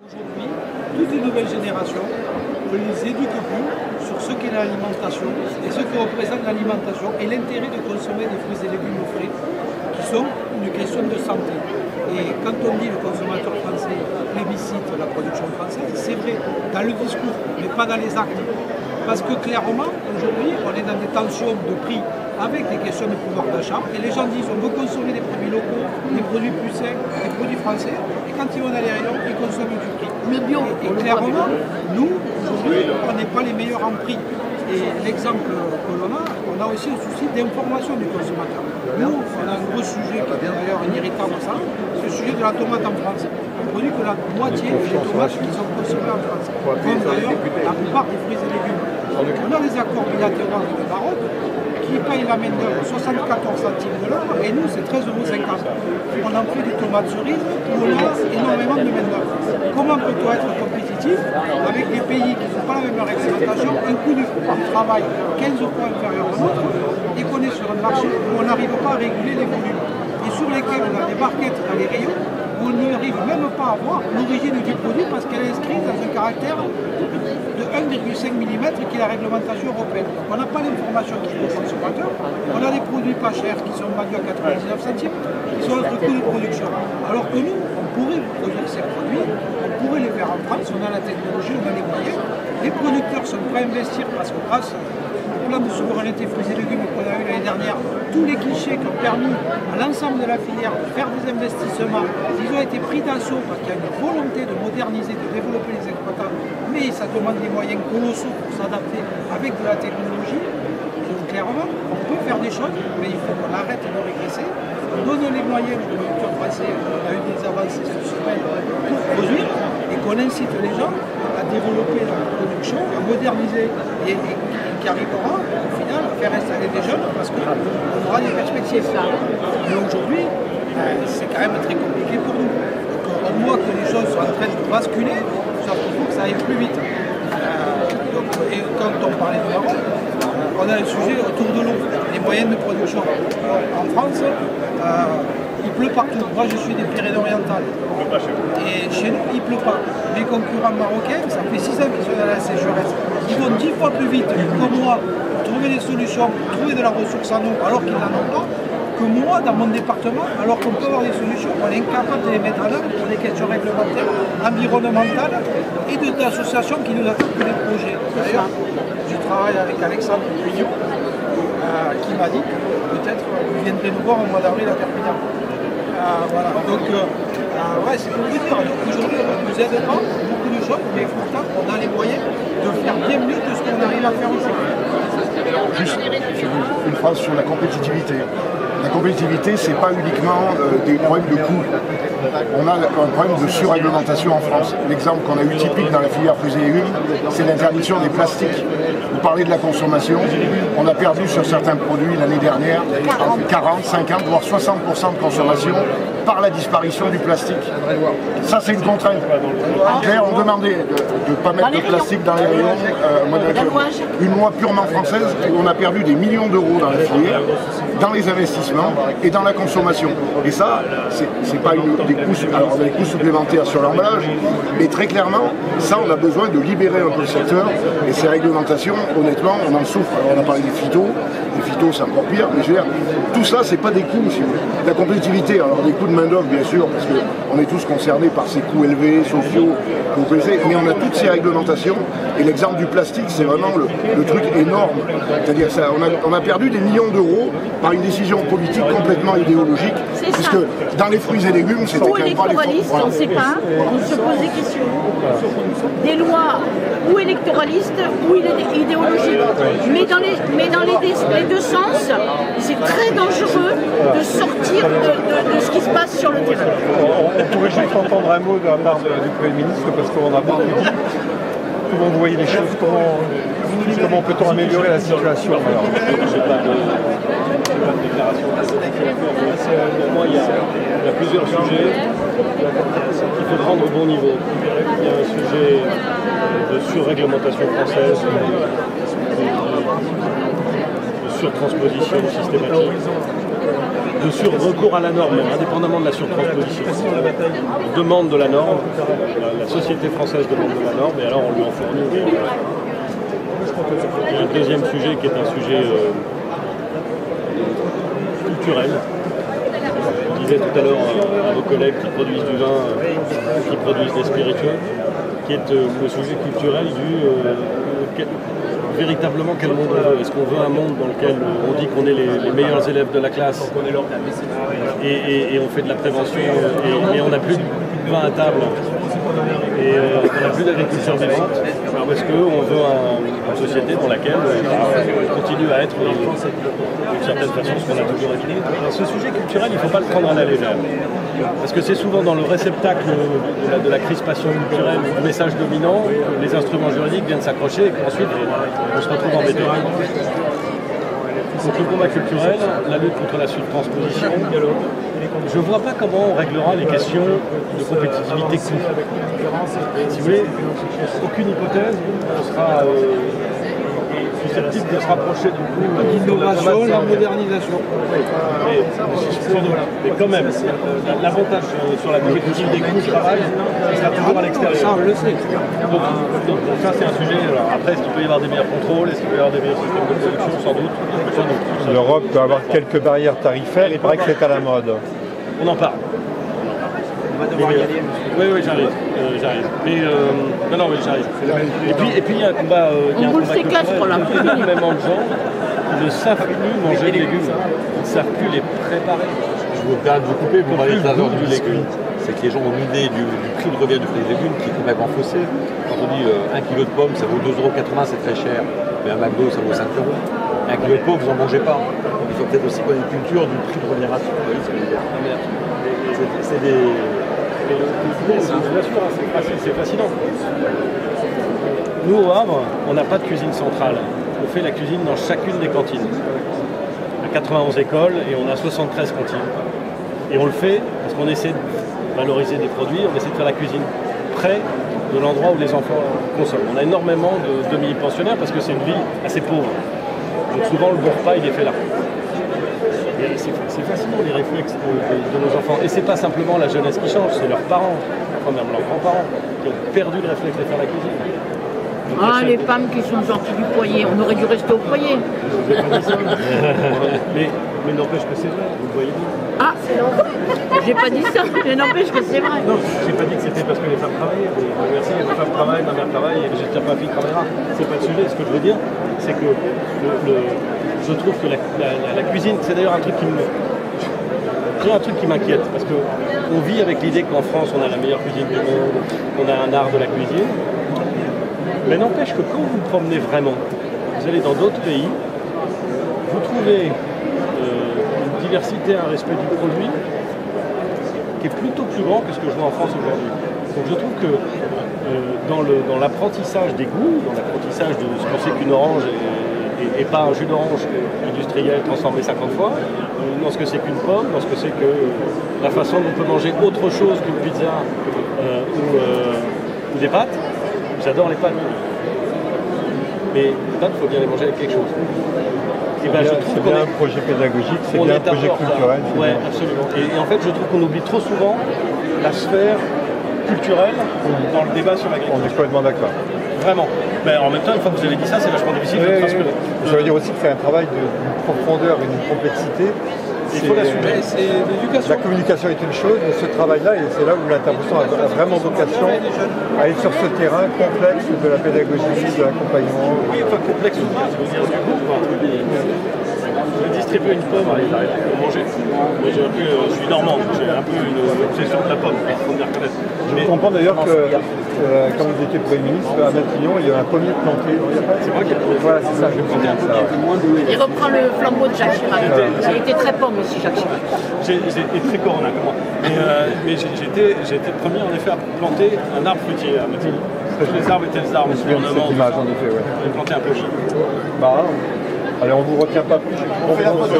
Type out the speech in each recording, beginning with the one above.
Aujourd'hui, toute une nouvelle génération, on ne les éduque plus sur ce qu'est l'alimentation et ce que représente l'alimentation et l'intérêt de consommer des fruits et légumes frais qui sont une question de santé. Et quand on dit le consommateur français plébiscite la production française, c'est vrai dans le discours, mais pas dans les actes. Parce que clairement, aujourd'hui, on est dans des tensions de prix avec des questions de pouvoir d'achat. Et les gens disent on veut consommer des produits locaux, des produits plus sains, des produits français. Et quand ils vont dans les rayons, ils consomment du prix. Le bio. Et clairement, nous, aujourd'hui, on n'est pas les meilleurs en prix. Et l'exemple que l'on a, on a aussi un souci d'information du consommateur. Nous, on a un gros sujet qui est d'ailleurs un irritable ça, c'est le sujet de la tomate en France. On produit que la moitié des tomates qui sont consommées en France. Comme d'ailleurs la plupart des fruits et légumes. On a des accords bilatéraux avec le Maroc qui payent la main-d'œuvre 74 centimes de l'heure et nous c'est 13,50 €. On en fait des tomates cerises où on a énormément de main-d'œuvre. Comment peut-on être compétitif avec des pays qui n'ont pas la même réglementation, un coût du travail 15 fois inférieur au nôtre et qu'on est sur un marché où on n'arrive pas à réguler les volumes et sur lesquels on a des barquettes dans les rayons où on n'arrive même pas à voir l'origine du produit parce qu'elle est inscrite dans un caractère de 1,5 mm qui est la réglementation européenne. Donc on n'a pas l'information qui est au consommateur. On a des produits pas chers qui sont vendus à 99 centimes, qui sont notre coût de production. Alors que nous, on pourrait produire ces produits, on pourrait les faire en France, on a la technologie, on a les moyens. Les producteurs sont prêts à investir parce que grâce au plan de souveraineté fruits et légumes qu'on a eu l'année dernière, tous les guichets qui ont permis à l'ensemble de la filière de faire des investissements, ils ont été pris d'assaut parce qu'il y a une volonté de moderniser, de développer les exploitants, mais ça demande des moyens colossaux pour s'adapter avec de la technologie. Donc clairement, on peut faire des choses, mais il faut qu'on arrête de régresser, on donne les moyens aux producteurs français, on a eu des avancées cette semaine pour produire, et qu'on incite les gens à développer leur production, à moderniser et qui arrivera au final à faire installer des jeunes parce qu'on aura des perspectives. Mais aujourd'hui, c'est quand même très compliqué pour nous. Donc, on voit que les choses sont en train de basculer, sauf qu'il faut que ça aille plus vite. Et quand on parlait du Maroc, on a un sujet autour de l'eau, les moyens de production. En France, il pleut partout. Moi, je suis des Pyrénées-Orientales. Et chez nous, il ne pleut pas. Les concurrents marocains, ça fait 6 ans qu'ils sont dans la sécheresse. Ils vont 10 fois plus vite que moi pour trouver des solutions, pour trouver de la ressource en eau alors qu'ils n'en ont pas, que moi dans mon département, alors qu'on peut avoir des solutions, on est incapable de les mettre en œuvre pour des questions réglementaires, environnementales et d'associations qui nous apportent des projets. D'ailleurs, je travaille avec Alexandre Pugnon, qui m'a dit que peut-être vous viendrez nous voir au mois d'avril à Perpignan. Voilà, donc ouais, c'est pour vous dire, aujourd'hui on ne nous aide pas, beaucoup de choses, mais pourtant on a les moyens de faire bien mieux que ce qu'on arrive à faire ici. Juste une phrase sur la compétitivité. La compétitivité, ce n'est pas uniquement des problèmes de coût. On a un problème de surréglementation en France. L'exemple qu'on a eu typique dans la filière fruits et légumes, c'est l'interdiction des plastiques. Vous parlez de la consommation, on a perdu sur certains produits l'année dernière 40, 50, voire 60% de consommation par la disparition du plastique. Ça, c'est une contrainte. En clair, on demandait de ne pas mettre de plastique dans les rayons. Une loi purement française où on a perdu des millions d'euros dans la filière, dans les investissements et dans la consommation. Et ça, c'est pas des coûts, alors on a des coûts supplémentaires sur l'emballage, mais très clairement, ça, on a besoin de libérer un peu le secteur. Et ces réglementations, honnêtement, on en souffre. Alors, on a parlé des phytos, c'est encore pire, mais je veux dire, tout ça, c'est pas des coûts, si vous voulez. La compétitivité, alors des coûts de main-d'œuvre, bien sûr, parce qu'on est tous concernés par ces coûts élevés, sociaux, que vous connaissez, mais on a toutes ces réglementations, et l'exemple du plastique, c'est vraiment le truc énorme. C'est-à-dire, on a perdu des millions d'euros par une décision politique complètement idéologique, puisque dans les fruits et légumes, c'était quand même pas les électoralistes, on ne sait pas, on se pose des questions. Des lois ou électoralistes ou idéologiques. Mais dans les deux sens, c'est très dangereux de sortir de ce qui se passe sur le terrain. On pourrait juste entendre un mot de la part du Premier ministre parce qu'on n'a pas dit comment vous voyez les choses, comment peut-on améliorer la situation. Pour moi, il y a plusieurs sujets qu'il faut prendre au bon niveau. Il y a un sujet de surréglementation française, de surtransposition systématique. de sur-recours à la norme, indépendamment de la surtransposition. On demande de la norme, la société française demande de la norme, et alors on lui en fournit. Il y a un deuxième sujet qui est un sujet culturel. Je disais tout à l'heure à vos collègues qui produisent du vin, qui produisent des spiritueux, qui est le sujet culturel du véritablement quel monde on veut. Est-ce qu'on veut un monde dans lequel on dit qu'on est les meilleurs élèves de la classe et on fait de la prévention et on n'a plus de vin à table et on n'a plus d'agriculture vivante, ou est-ce qu'on veut une société dans laquelle on continue à être d'une certaine façon ce qu'on a toujours été. Ce sujet culturel, il ne faut pas le prendre à la légère. Parce que c'est souvent dans le réceptacle de la crispation culturelle, du message dominant, que les instruments juridiques viennent s'accrocher et qu'ensuite on se retrouve embêté. Donc le combat culturel, la lutte contre la surtransposition, je ne vois pas comment on réglera les questions de compétitivité coût. Si vous voulez, aucune hypothèse ne sera susceptible de se rapprocher du coup de l'innovation, la modernisation. Mais quand même, l'avantage sur la compétitivité des coûts du travail, ce sera toujours à l'extérieur. Ça, on le sait. Donc ça, c'est un sujet. Alors, après, est-ce qu'il peut y avoir des meilleurs contrôles? Est-ce qu'il peut y avoir des meilleurs systèmes de production? Sans doute. L'Europe peut avoir quelques barrières tarifaires, il paraît que c'est à la mode. On en parle. On va devoir y aller. Oui, j'arrive. Mais non, mais j'arrive. Et puis il y a un combat. On roule ses castres là. Il y a énormément de gens qui ne savent plus manger de légumes. Ils ne savent plus les préparer. Je vous permets de vous couper, vous parlez tout à l'heure du légume. C'est que les gens ont une idée du prix de revient du fruit et légumes qui est complètement faussé. Quand on dit 1 kg de pommes, ça vaut 2,80 €, c'est très cher. Mais un McDo, ça vaut 5 €. 1 kg de pommes, vous n'en mangez pas. Donc il faut peut-être aussi qu'on ait une culture du prix de rémunération. C'est des... C'est fascinant. Nous, au Havre, on n'a pas de cuisine centrale. On fait la cuisine dans chacune des cantines. On a 91 écoles et on a 73 cantines. Et on le fait parce qu'on essaie de valoriser des produits, on essaie de faire la cuisine près de l'endroit où les enfants consomment. On a énormément de demi-pensionnaires parce que c'est une vie assez pauvre. Donc souvent, le bon repas, il est fait là. C'est fascinant les réflexes de nos enfants. Et c'est pas simplement la jeunesse qui change, c'est leurs parents, enfin même leurs grands-parents, qui ont perdu le réflexe de faire la cuisine. Ah, les femmes qui sont sorties du foyer, on aurait dû rester au foyer. Mais n'empêche que c'est vrai, vous le voyez bien. Ah, j'ai pas dit ça, mais n'empêche que c'est vrai. Non, j'ai pas dit que c'était parce que les femmes travaillaient. Merci, les femmes travaillent, ma mère travaille, et j'espère que ma fille travaillera. C'est pas le sujet. Ce que je veux dire, c'est que je trouve que la cuisine, c'est d'ailleurs un truc qui m'inquiète, parce qu'on vit avec l'idée qu'en France, on a la meilleure cuisine du monde, qu'on a un art de la cuisine. Mais n'empêche que quand vous vous promenez vraiment, vous allez dans d'autres pays, vous trouvez une diversité, un respect du produit qui est plutôt plus grand que ce que je vois en France aujourd'hui. Donc je trouve que dans l'apprentissage des goûts, dans l'apprentissage de ce que c'est qu'une orange et pas un jus d'orange industriel transformé 50 fois, dans ce que c'est qu'une pomme, dans ce que c'est que la façon dont on peut manger autre chose qu'une pizza ou des pâtes. J'adore les pâtes. Mais les pâtes, il faut bien les manger avec quelque chose. C'est bien un projet pédagogique, c'est bien un projet culturel. Oui, absolument. Et en fait, je trouve qu'on oublie trop souvent la sphère culturelle dans le débat sur l'agriculture. On est complètement d'accord. Vraiment. Mais en même temps, une fois que vous avez dit ça, c'est vachement difficile de transmettre. Ça veut dire aussi que c'est un travail d'une profondeur et d'une complexité. Il faut l'assumer. C'est l'éducation. La communication est une chose, mais ce travail-là, et c'est là où l'intervention a vraiment vocation à être sur ce terrain complexe de la pédagogie, de l'accompagnement. Oui, enfin complexe ou bien, je veux dire, du coup, je vais distribuer une pomme pour manger. Mais je suis normand, j'ai un peu une obsession de la pomme, il faut bien reconnaître. Je comprends d'ailleurs que, quand vous étiez Premier ministre, à Matignon, il y a un pommier planté. C'est moi qui ai planté. Voilà, c'est ça, je me souviens de ça. Il reprend le flambeau de Jacques Chirac. Il était très pomme aussi, Jacques Chirac. J'ai été très corona, comment. Mais j'ai été le premier en effet à planter un arbre fruitier à Matignon. Tous les arbres étaient des arbres. Je me souviens de cette image, en effet, ouais. On a planté un peu chien. Bah, allez, on vous retient pas plus. On fait la photo.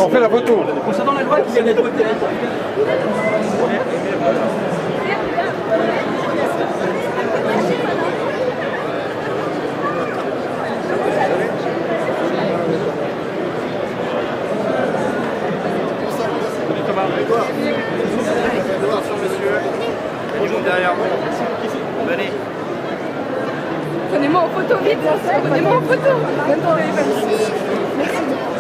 On fait la photo. Concernant la loi qui vient d'être votée. Venez. Prenez-moi en photo vite, prenez-moi en photo. Oui, avec plaisir. Merci beaucoup.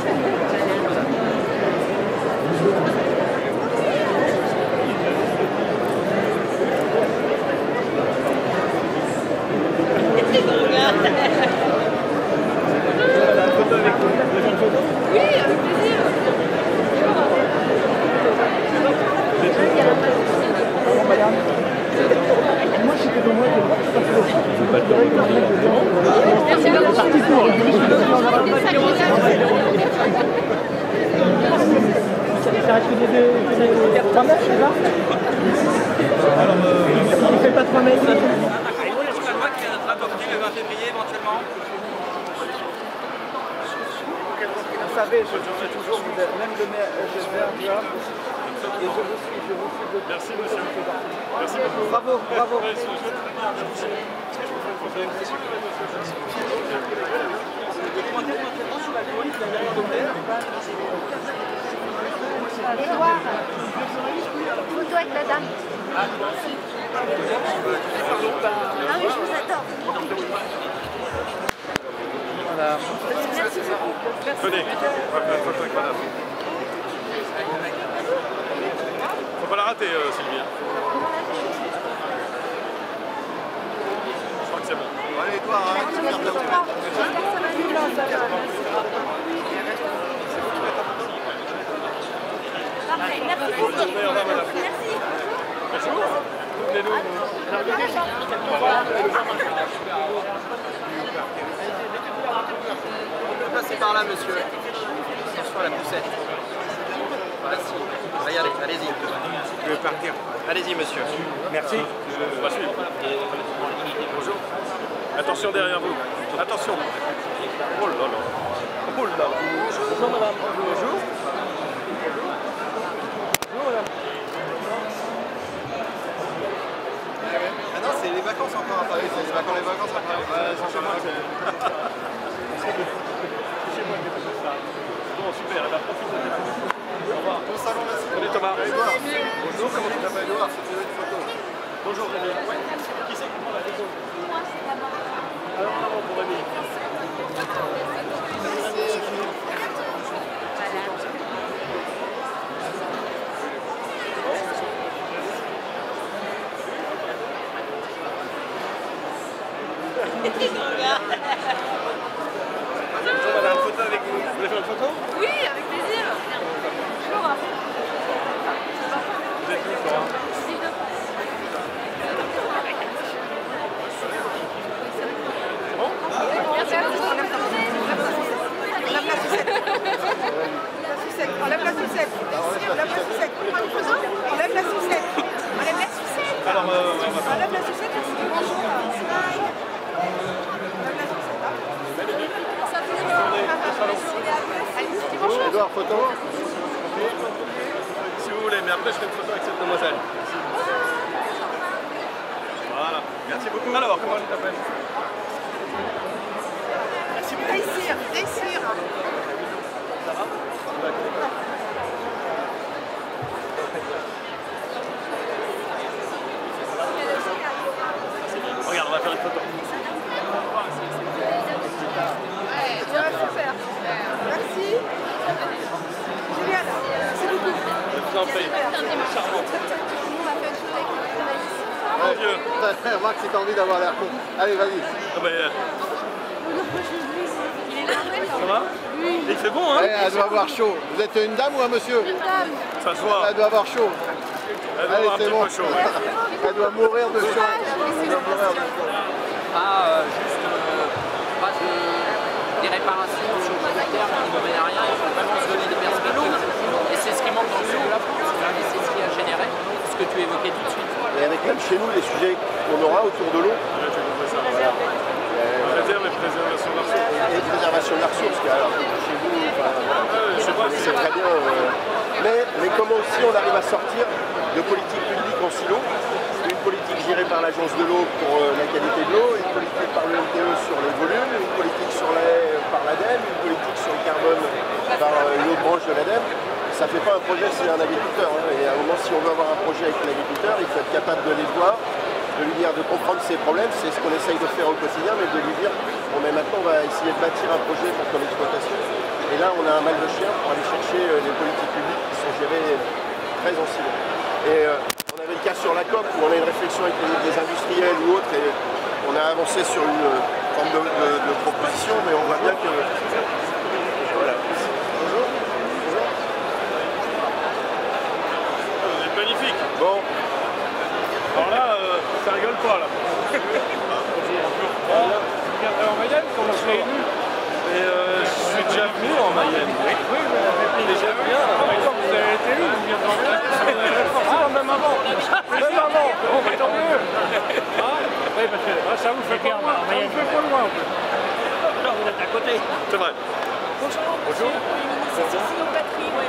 Ça reste des 3 mètres, c'est ça? Il ne fait pas 3 mètres. Est-ce que la loi qui vient d'être adoptée le 20 février éventuellement? Vous savez, je dis toujours, vous êtes même le maire et je vous suis de... Merci monsieur. Merci beaucoup. Bravo, bravo. Edouard, photo avec la dame. Ah oui, je vous attends. Voilà. Merci beaucoup. Venez, on va faire une photo avec madame. Faut pas la rater, Sylvie. Je crois que c'est bon. Allez, Edouard, Parfait, merci beaucoup. Bonne journée, au revoir madame. Merci. Bonjour. Souvenez-nous. Passez par là, monsieur. Attention à la poussette. Merci. Regardez, allez-y. Je vais partir. Allez-y, monsieur. Merci. On va suivre. Bonjour. Attention derrière vous. Attention. Oh là là. Oh là là. Bonjour madame. Bonjour. Bonjour madame. Ah non, c'est les vacances encore à Paris, c'est les vacances à Paris. Chez moi, bon, super, elle a profité. Au revoir. Bon salon, merci. Salut Thomas. Edouard. Bonjour, comment tu t'appelles Edouard? C'est une photo. Bonjour Rémi. Qui c'est qui prend la photo? Alors, en avant pour Rémi. Bonjour madame, photo avec vous. Vous voulez faire une photo? Oui, avec plaisir. Flora. Vous êtes où, Flora? Merci à vous. Enlève la sucette. Enlève la sucette. Enlève la sucette. Enlève la sucette. Enlève la sucette. Alors, on va faire. Enlève la sucette. Bonjour. Bonjour, Edouard, photo. Si vous voulez, mais après je fais une photo avec cette demoiselle. Voilà, merci beaucoup. Alors, comment tu t'appelles? Merci beaucoup. Réussir. Réussir. Ça va? Regarde, on va faire une photo. Super. Merci. Génial. Merci beaucoup. Je vous en prie. Charmant. Mon Dieu. Remarque si t'as envie d'avoir l'air con. Allez, vas-y. Ah ben, ça va? Oui. Il fait bon, hein? Elle doit avoir chaud. Vous êtes une dame ou un monsieur? Une dame. Ça se voit. Elle doit avoir chaud. Elle doit Allez, avoir un c'est petit bon. peu chaud. Elle doit mourir de chaud. Elle doit mourir de chaud. Juste pas des réparations sur le long terme qui ne mènent à rien. Il faut vraiment se donner des perspectives. Et c'est ce qui manque dans le sud de la France. C'est ce qui a généré ce que tu évoquais tout de suite. Il y a quand même chez nous les sujets qu'on aura autour de l'eau. Ouais, tu comprends ça. Voilà. Réserve et préservation de la ressource. Et préservation de la ressource, alors chez vous, Je sais pas si c'est très bien. Mais comment aussi on arrive à sortir de politique publique en silo, une politique gérée par l'agence de l'eau pour la qualité de l'eau, une politique par le LTE sur les volumes, une politique sur par l'ADEME, une politique sur le carbone par une autre branche de l'ADEME. Ça ne fait pas un projet s'il y a un agriculteur. Et à un moment, si on veut avoir un projet avec l'agriculteur, il faut être capable de les voir, de lui dire, de comprendre ses problèmes, c'est ce qu'on essaye de faire au quotidien, mais de lui dire, bon mais maintenant on va essayer de bâtir un projet pour ton exploitation. Et là on a un mal de chien pour aller chercher les politiques publiques qui sont gérées très en silo. Et on avait le cas sur la COP où on a une réflexion avec les industriels ou autres, et on a avancé sur une forme de proposition, mais on voit bien que... Voilà. Bonjour. Bonjour. Vous êtes magnifique. Bon. Alors là, ça rigole pas là. Vous viendrez en Mayenne quand on serait élu. Et je suis déjà venu en Mayenne. Oui, déjà bien. Quand vous avez été élu, vous viendrez en Mayenne. Forcément, même avant. Même avant. Bon, mais tant mieux. Oui, parce que ça vous fait pas loin. Ça vous fait pas loin un peu. Là, vous êtes à côté. C'est vrai. Bonjour. Bonjour. C'est Cécile oui.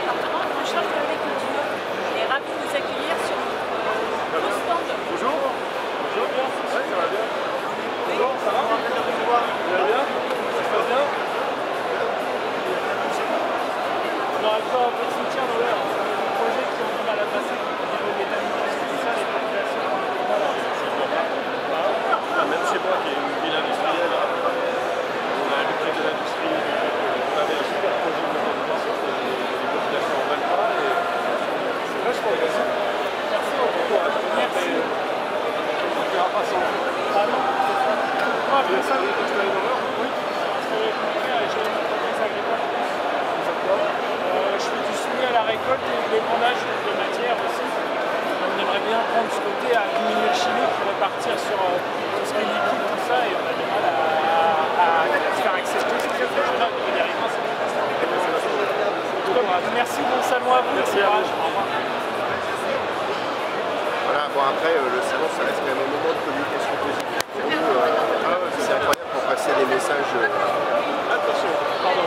Département en charge de l'agriculture. On est ravis de vous accueillir sur notre stand. Bonjour. Bonjour. Oui, ça va bien. Bonjour, ça va? Vous allez bien? Ça se passe bien? On aurait besoin un peu de soutien dans l'heure. Les projets qui ont du mal à passer au niveau métallique, c'est ça les populations. Même chez moi, qui est une ville industrielle, on a le prix de l'industrie, on avait un super projet de méthanisation, les populations en veulent pas, et c'est vachement intéressant. Merci, bon courage. Merci. On ne verra pas sans vous. Ah non? Ah, bien ça, oui, parce que dans l'heure. Oui. Parce que j'ai une entreprise agricole. Je fais du suivi à la récolte et l'épandage de matière aussi. On aimerait bien prendre ce côté à diminuer le chimique pour repartir sur tout ce qui est liquide, tout ça, et on a du mal à se faire accepter ce projet-là de venir ici. Merci, bon salon à vous. Merci à vous. Au revoir. Voilà, bon après, le salon, ça reste quand même un moment de communication positive. C'est incroyable pour passer des messages. Attention, pardon.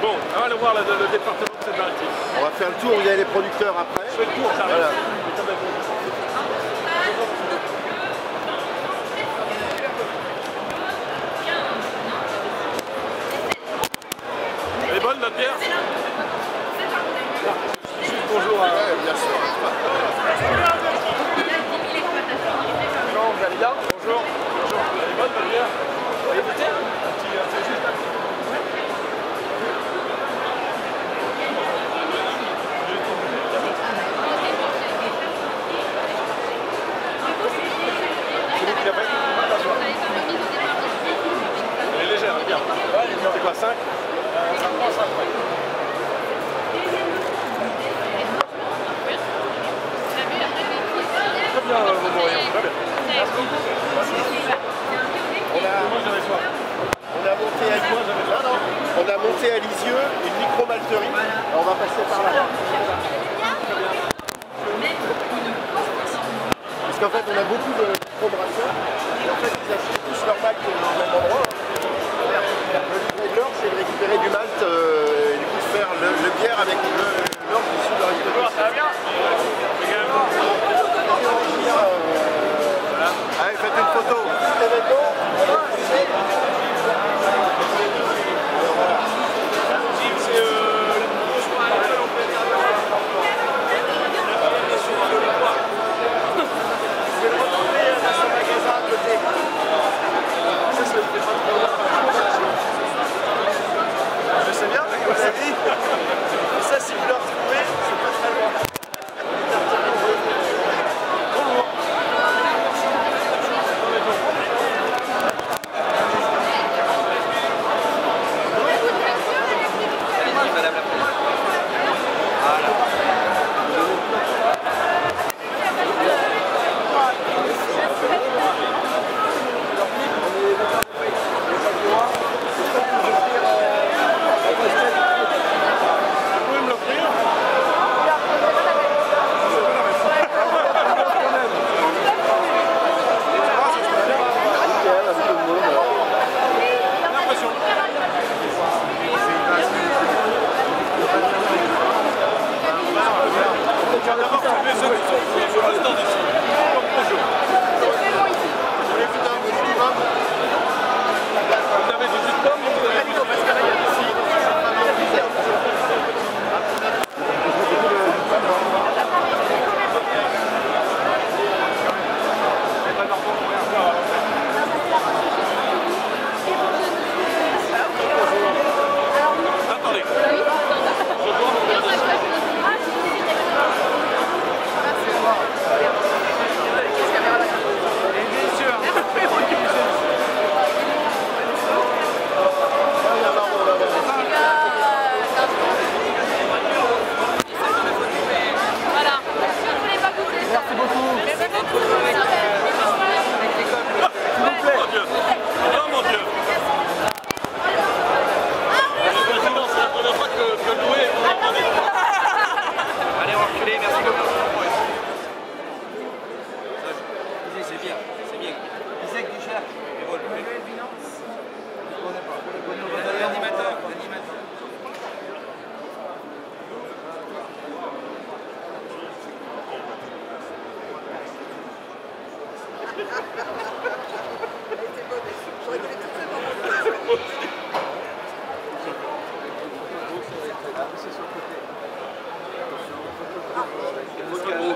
Bon, on va aller voir le département de Seine-Maritime. On va faire le tour, il y a les producteurs après. Je fais le tour, j'arrive. Voilà. Elle est bonne notre bière? Juste bonjour à... Ouais, bien sûr. Bonjour, vous allez bien? Bonjour. Bonjour. Elle est bonne votre bière? Vous voyez goûter? C'est juste un... Elle est légère, elle est bien. Ouais, elle est bien. C'est quoi, 5? Ça prend 5, ouais. Très bien, vous mourriez. Très bien. On a monté à Lisieux une micro-malterie. On va passer par là. Parce qu'en fait, on a beaucoup de micro-brasseurs. Et en fait, ils achètent tous leur malt au même endroit. Le livret de l'orge, c'est de récupérer du malt et du coup de faire le bière avec l'orge issu de leur exploitation. Ça va bien? Également. Allez, faites une photo. Petit événement. Je sais bien, ça si vous le retrouvez, c'est pas très loin. Bonjour.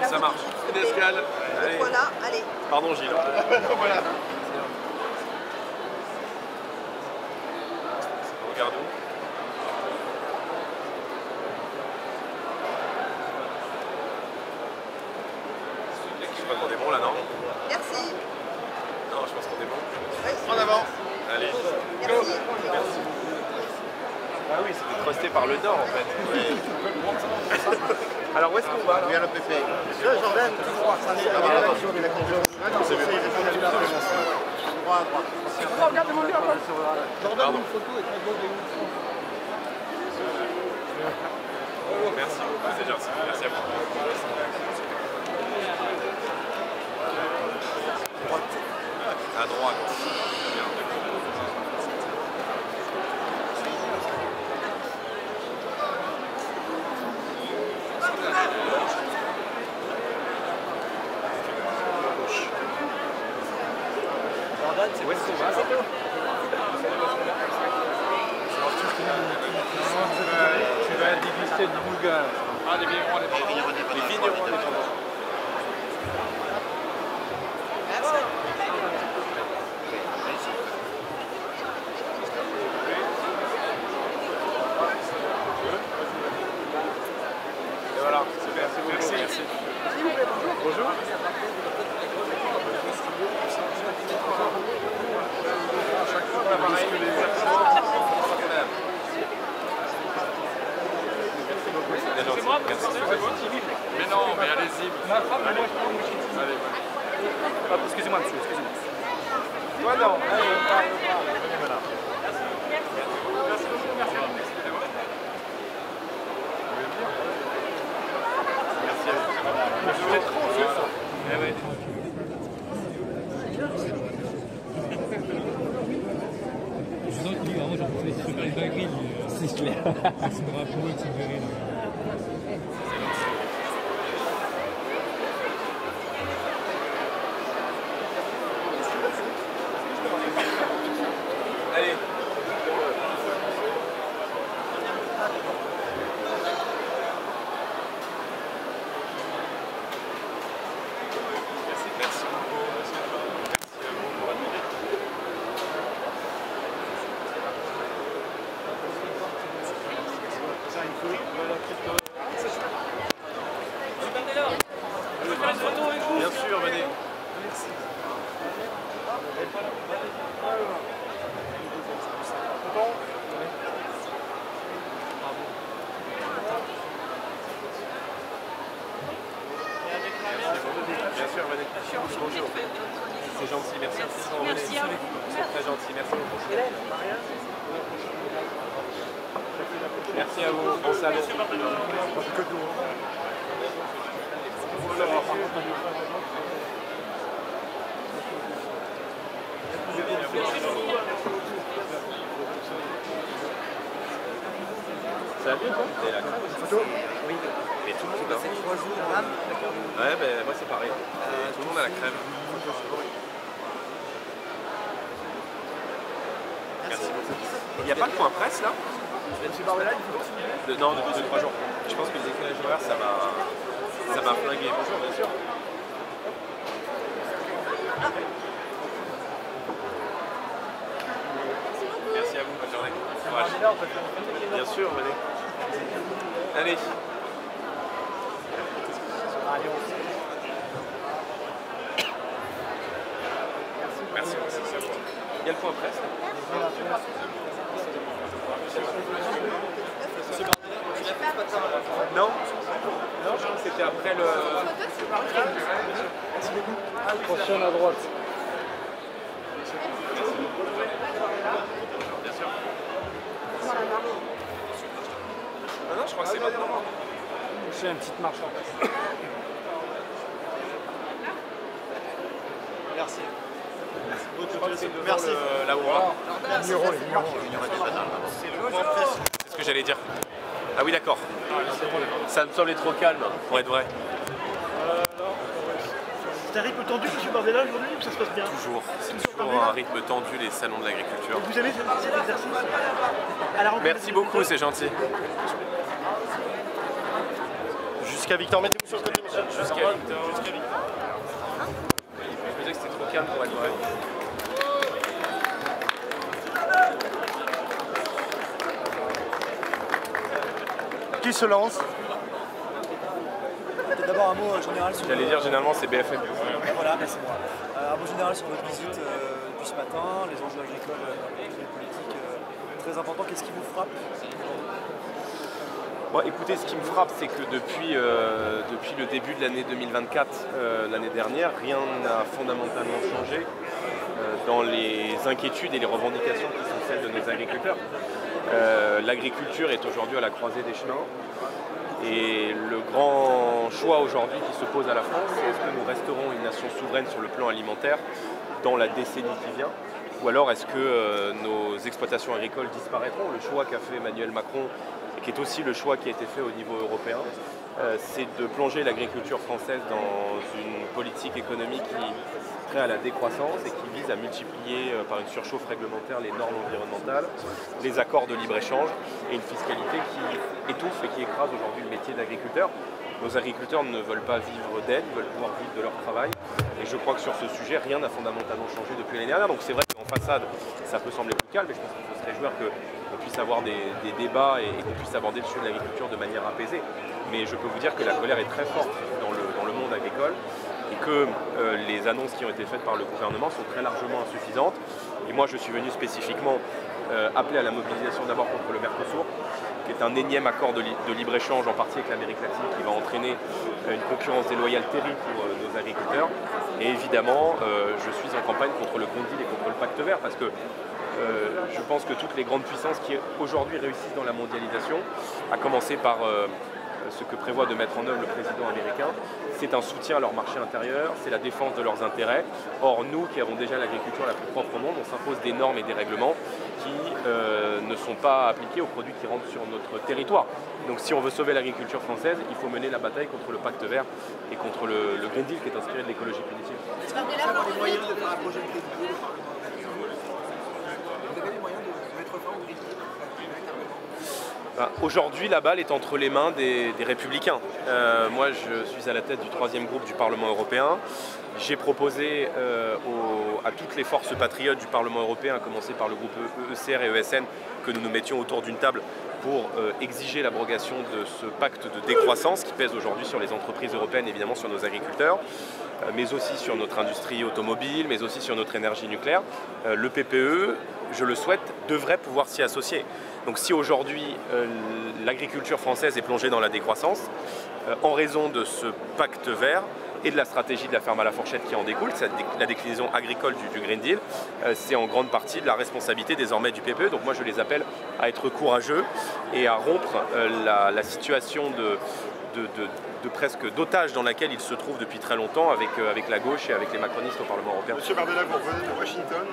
Ça marche. Une escale. Allez. Voilà, allez. Pardon Gilles. Voilà. Regardons. Je crois qu'on est bon là, non? Merci. Non, je pense qu'on est bon. Oui. En avant. Allez. Merci. Merci. Ah oui, c'était trusté par le Nord en fait. Alors où est-ce qu'on va là? Regarde le PP. Jordan, Regarde, demande-lui un peu. Jordan, une photo est très bonne. Merci beaucoup, c'est gentil. Merci à vous. À droite. Jordan, c'est où est-ce qu'on va? Tu vas déguster du boulga. Ah, les vignerons indépendants. Les vignerons indépendants. Et voilà, super, merci. Merci. Bonjour. À chaque fois, pareil, c'est moi, merci. Mais non, mais allez-y. Allez. Hop, excusez-moi, monsieur, excusez-moi. Toi, non. Allez, voilà. Merci beaucoup, merci. Merci à vous. Vous êtes trop, c'est ça. Eh oui. Je sens qu'il dit vraiment j'en fais sur les dingueries, c'est clair. C'est une drapeau et tu verrais. Allez. Merci beaucoup. Bien sûr, venez. Merci. Bien sûr, venez. Bonjour. C'est gentil, merci. Merci à vous. C'est très gentil, merci beaucoup. Merci à vous. Bon salon. Ça va bien toi? Et la crème photo? Oui. Mais tout le monde a 3 jours. Ouais, ben moi c'est pareil. Tout le monde a la crème. Merci beaucoup. Il n'y a pas de point presse là? Non, depuis 2-3 jours. Je pense que les décalages horaires ça m'a flingué. Bonjour, bien sûr. Merci à vous, bonne journée. Courage. Bien sûr, venez. Allez. Merci. Il y a le point presse. Non, je crois que c'était après le... Prochaine à droite. Bien sûr. Non, je crois que c'est maintenant. Je fais une petite marche en face. Merci. Merci. Là où on va. C'est le point presse. C'est ce que j'allais dire. Ah oui, d'accord. Ça me semblait trop calme, pour être vrai. C'est un rythme tendu, monsieur Bardella, aujourd'hui, ou ça se passe bien? Toujours. C'est toujours un rythme tendu, les salons de l'agriculture. Vous aimez cet exercice à la rencontre? Merci beaucoup, c'est gentil. Jusqu'à Victor, mettez-vous sur le côté, monsieur. Jusqu'à Victor. Jusqu'à Victor. Je me disais que c'était trop calme pour être vrai. Qui se lance? D'abord un mot général sur... J'allais dire généralement c'est BFM. Voilà, mais c'est moi. Un mot général sur votre visite depuis ce matin, les enjeux agricoles, les politiques très importants. Qu'est-ce qui vous frappe? Bon, écoutez, ce qui me frappe, c'est que depuis le début de l'année 2024, l'année dernière, rien n'a fondamentalement changé dans les inquiétudes et les revendications qui sont celles de nos agriculteurs. L'agriculture est aujourd'hui à la croisée des chemins. Et le grand choix aujourd'hui qui se pose à la France, c'est est-ce que nous resterons une nation souveraine sur le plan alimentaire dans la décennie qui vient, ou alors est-ce que nos exploitations agricoles disparaîtront? Le choix qu'a fait Emmanuel Macron, et qui est aussi le choix qui a été fait au niveau européen, c'est de plonger l'agriculture française dans une politique économique qui crée à la décroissance et qui vise à multiplier par une surchauffe réglementaire les normes environnementales, les accords de libre-échange et une fiscalité qui étouffe et qui écrase aujourd'hui le métier d'agriculteur. Nos agriculteurs ne veulent pas vivre d'aide, ils veulent pouvoir vivre de leur travail. Et je crois que sur ce sujet, rien n'a fondamentalement changé depuis l'année dernière. Donc c'est vrai qu'en façade, ça peut sembler plus calme, mais je pense qu'il faut se réjouir qu'on puisse avoir des débats et qu'on puisse aborder le sujet de l'agriculture de manière apaisée. Mais je peux vous dire que la colère est très forte dans le monde agricole et que les annonces qui ont été faites par le gouvernement sont très largement insuffisantes. Et moi, je suis venu spécifiquement appeler à la mobilisation d'abord contre le Mercosur, qui est un énième accord de libre-échange, en partie avec l'Amérique latine, qui va entraîner une concurrence déloyale terrible pour nos agriculteurs. Et évidemment, je suis en campagne contre le Green Deal et contre le Pacte Vert, parce que je pense que toutes les grandes puissances qui aujourd'hui réussissent dans la mondialisation, à commencer par ce que prévoit de mettre en œuvre le président américain, c'est un soutien à leur marché intérieur, c'est la défense de leurs intérêts. Or, nous qui avons déjà l'agriculture la plus propre au monde, on s'impose des normes et des règlements qui ne sont pas appliqués aux produits qui rentrent sur notre territoire. Donc si on veut sauver l'agriculture française, il faut mener la bataille contre le Pacte Vert et contre le Green Deal qui est inspiré de l'écologie punitive. Est-ce que vous avez les moyens de faire un projet de Green Deal? Vous avez les moyens de mettre fin au Green Deal? Aujourd'hui, la balle est entre les mains des Républicains. Moi, je suis à la tête du 3e groupe du Parlement européen. J'ai proposé à toutes les forces patriotes du Parlement européen, à commencer par le groupe ECR et ESN, que nous nous mettions autour d'une table pour exiger l'abrogation de ce pacte de décroissance qui pèse aujourd'hui sur les entreprises européennes, évidemment sur nos agriculteurs, mais aussi sur notre industrie automobile, mais aussi sur notre énergie nucléaire. Le PPE, je le souhaite, devrait pouvoir s'y associer. Donc si aujourd'hui l'agriculture française est plongée dans la décroissance, en raison de ce pacte vert et de la stratégie de la ferme à la fourchette qui en découle, c'est la déclinaison agricole du Green Deal, c'est en grande partie de la responsabilité désormais du PPE. Donc moi je les appelle à être courageux et à rompre la situation de presque d'otage dans laquelle ils se trouvent depuis très longtemps avec la gauche et avec les macronistes au Parlement européen. Monsieur Bardella, vous revenez de Washington,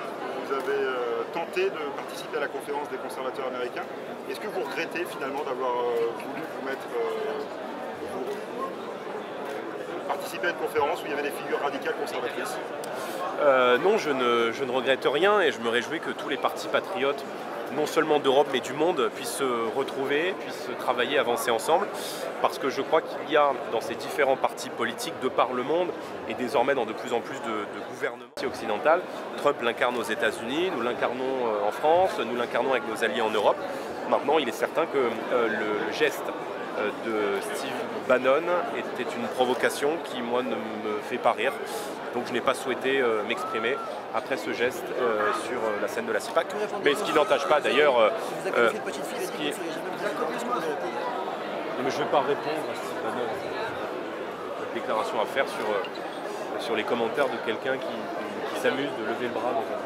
vous avez tenté de participer à la conférence des conservateurs américains. Est-ce que vous regrettez finalement d'avoir voulu vous mettre participer à une conférence où il y avait des figures radicales conservatrices? Non, je ne regrette rien et je me réjouis que tous les partis patriotes, non seulement d'Europe mais du monde, puissent se retrouver, puissent travailler, avancer ensemble, parce que je crois qu'il y a dans ces différents partis politiques de par le monde et désormais dans de plus en plus de gouvernements occidentaux. Trump l'incarne aux États-Unis, nous l'incarnons en France, nous l'incarnons avec nos alliés en Europe. Maintenant, il est certain que le geste de Steve Bannon était une provocation qui, moi, ne me fait pas rire. Donc je n'ai pas souhaité m'exprimer après ce geste sur la scène de la CIPAC. Mais ce qui n'entache pas d'ailleurs... Vous avez une petite fille et dit que vous ne soyez jamais d'accord avec ce que vous avez dit. Mais je ne vais pas répondre à Steve Bannon. Une déclaration à faire sur les commentaires de quelqu'un qui s'amuse de lever le bras dans un...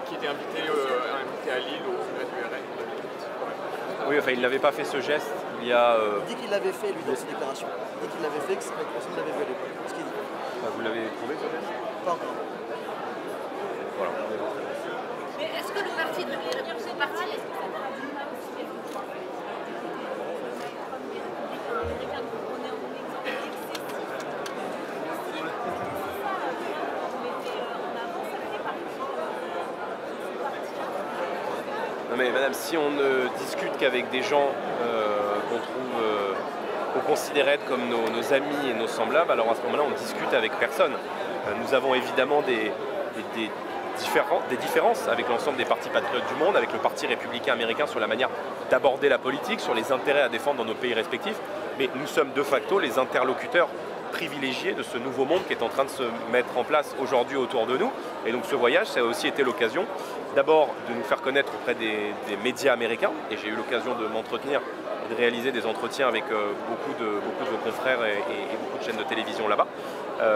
Qui était invité à Lille au congrès du RN en 2008. Oui, enfin il n'avait pas fait ce geste. Il y a... Il dit qu'il l'avait fait, lui, dans ses déclarations. Il dit qu'il l'avait fait, que personne ne l'avait violé. Ce qu'il dit. Vous l'avez trouvé, ce geste? Pas encore. Voilà. Mais est-ce que le parti de ce parti Non mais madame, si on ne discute qu'avec des gens qu'on trouve qu'on considérait être comme nos amis et nos semblables, alors à ce moment-là, on discute avec personne. Nous avons évidemment des différences avec l'ensemble des partis patriotes du monde, avec le Parti républicain américain sur la manière d'aborder la politique, sur les intérêts à défendre dans nos pays respectifs, mais nous sommes de facto les interlocuteurs privilégiés de ce nouveau monde qui est en train de se mettre en place aujourd'hui autour de nous. Et donc ce voyage, ça a aussi été l'occasion d'abord de nous faire connaître auprès des médias américains, et j'ai eu l'occasion de m'entretenir et de réaliser des entretiens avec beaucoup de vos confrères et beaucoup de chaînes de télévision là-bas,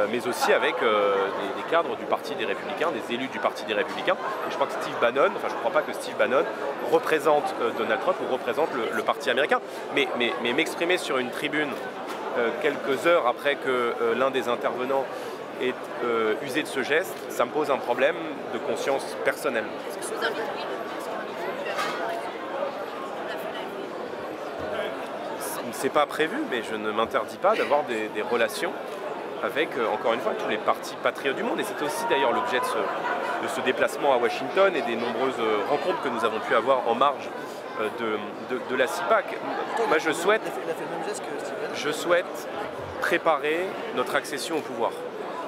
mais aussi avec des cadres du Parti des Républicains, des élus du Parti des Républicains. Et je crois que Steve Bannon, enfin je ne crois pas que Steve Bannon représente Donald Trump ou représente le Parti américain, mais m'exprimer sur une tribune quelques heures après que l'un des intervenants ait usé de ce geste, ça me pose un problème de conscience personnelle. C'est pas prévu, mais je ne m'interdis pas d'avoir des relations avec, encore une fois, tous les partis patriotes du monde. Et c'était aussi d'ailleurs l'objet de ce déplacement à Washington et des nombreuses rencontres que nous avons pu avoir en marge de la CIPAC. Moi, je souhaite préparer notre accession au pouvoir.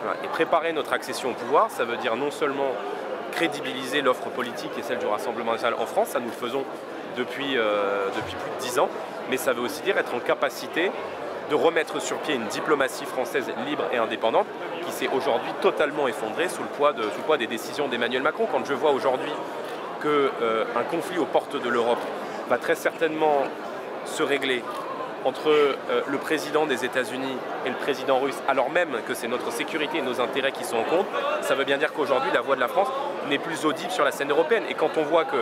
Voilà. Et préparer notre accession au pouvoir, ça veut dire non seulement crédibiliser l'offre politique et celle du Rassemblement national en France, ça nous le faisons depuis plus de 10 ans, mais ça veut aussi dire être en capacité de remettre sur pied une diplomatie française libre et indépendante qui s'est aujourd'hui totalement effondrée sous le poids des décisions d'Emmanuel Macron. Quand je vois aujourd'hui qu'un conflit aux portes de l'Europe va très certainement se régler entre le président des États-Unis et le président russe, alors même que c'est notre sécurité et nos intérêts qui sont en compte, ça veut bien dire qu'aujourd'hui la voix de la France n'est plus audible sur la scène européenne. Et quand on voit que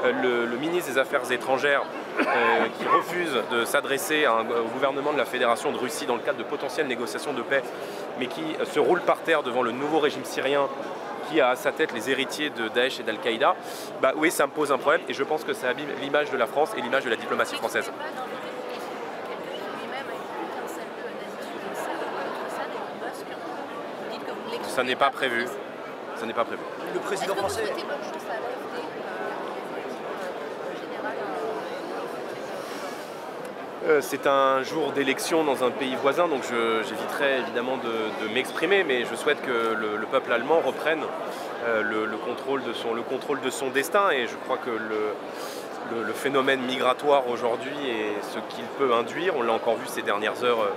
le ministre des Affaires étrangères qui refuse de s'adresser au gouvernement de la Fédération de Russie dans le cadre de potentielles négociations de paix, mais qui se roule par terre devant le nouveau régime syrien qui a à sa tête les héritiers de Daesh et d'Al-Qaïda, bah oui, ça me pose un problème et je pense que ça abîme l'image de la France et l'image de la diplomatie française. Ça n'est pas prévu. Ça n'est pas prévu. Le président français. C'est un jour d'élection dans un pays voisin, donc j'éviterai évidemment de m'exprimer, mais je souhaite que le peuple allemand reprenne le contrôle de son destin, et je crois que le phénomène migratoire aujourd'hui et ce qu'il peut induire, on l'a encore vu ces dernières heures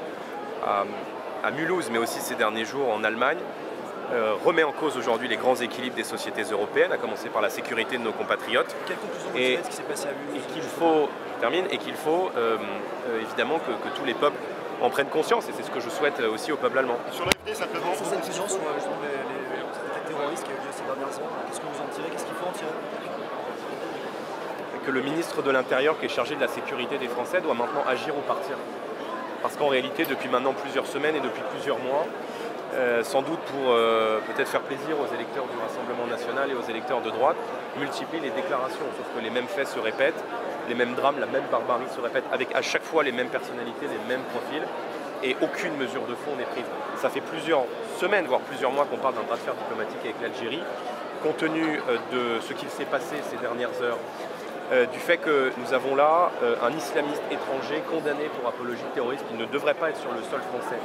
à Mulhouse, mais aussi ces derniers jours en Allemagne, remet en cause aujourd'hui les grands équilibres des sociétés européennes, à commencer par la sécurité de nos compatriotes. Quelle conclusion vous tirez de ce qui s'est passé à Mulhouse ? Et qu'il faut évidemment que tous les peuples en prennent conscience, et c'est ce que je souhaite aussi au peuple allemand. Sur l'AfD, simplement. Sur cette vision sur justement les attaques terroristes qu'il y a eu ces dernières heures, qu'est-ce que vous en tirez ? Qu'est-ce qu'il faut en tirer ? Que le ministre de l'Intérieur, qui est chargé de la sécurité des Français, doit maintenant agir ou partir. Parce qu'en réalité, depuis maintenant plusieurs semaines et depuis plusieurs mois, sans doute pour peut-être faire plaisir aux électeurs du Rassemblement national et aux électeurs de droite, multiplie les déclarations, sauf que les mêmes faits se répètent, les mêmes drames, la même barbarie se répète, avec à chaque fois les mêmes personnalités, les mêmes profils, et aucune mesure de fond n'est prise. Ça fait plusieurs semaines, voire plusieurs mois qu'on parle d'un bras de fer diplomatique avec l'Algérie, compte tenu de ce qu'il s'est passé ces dernières heures, du fait que nous avons là un islamiste étranger condamné pour apologie terroriste qui ne devrait pas être sur le sol français,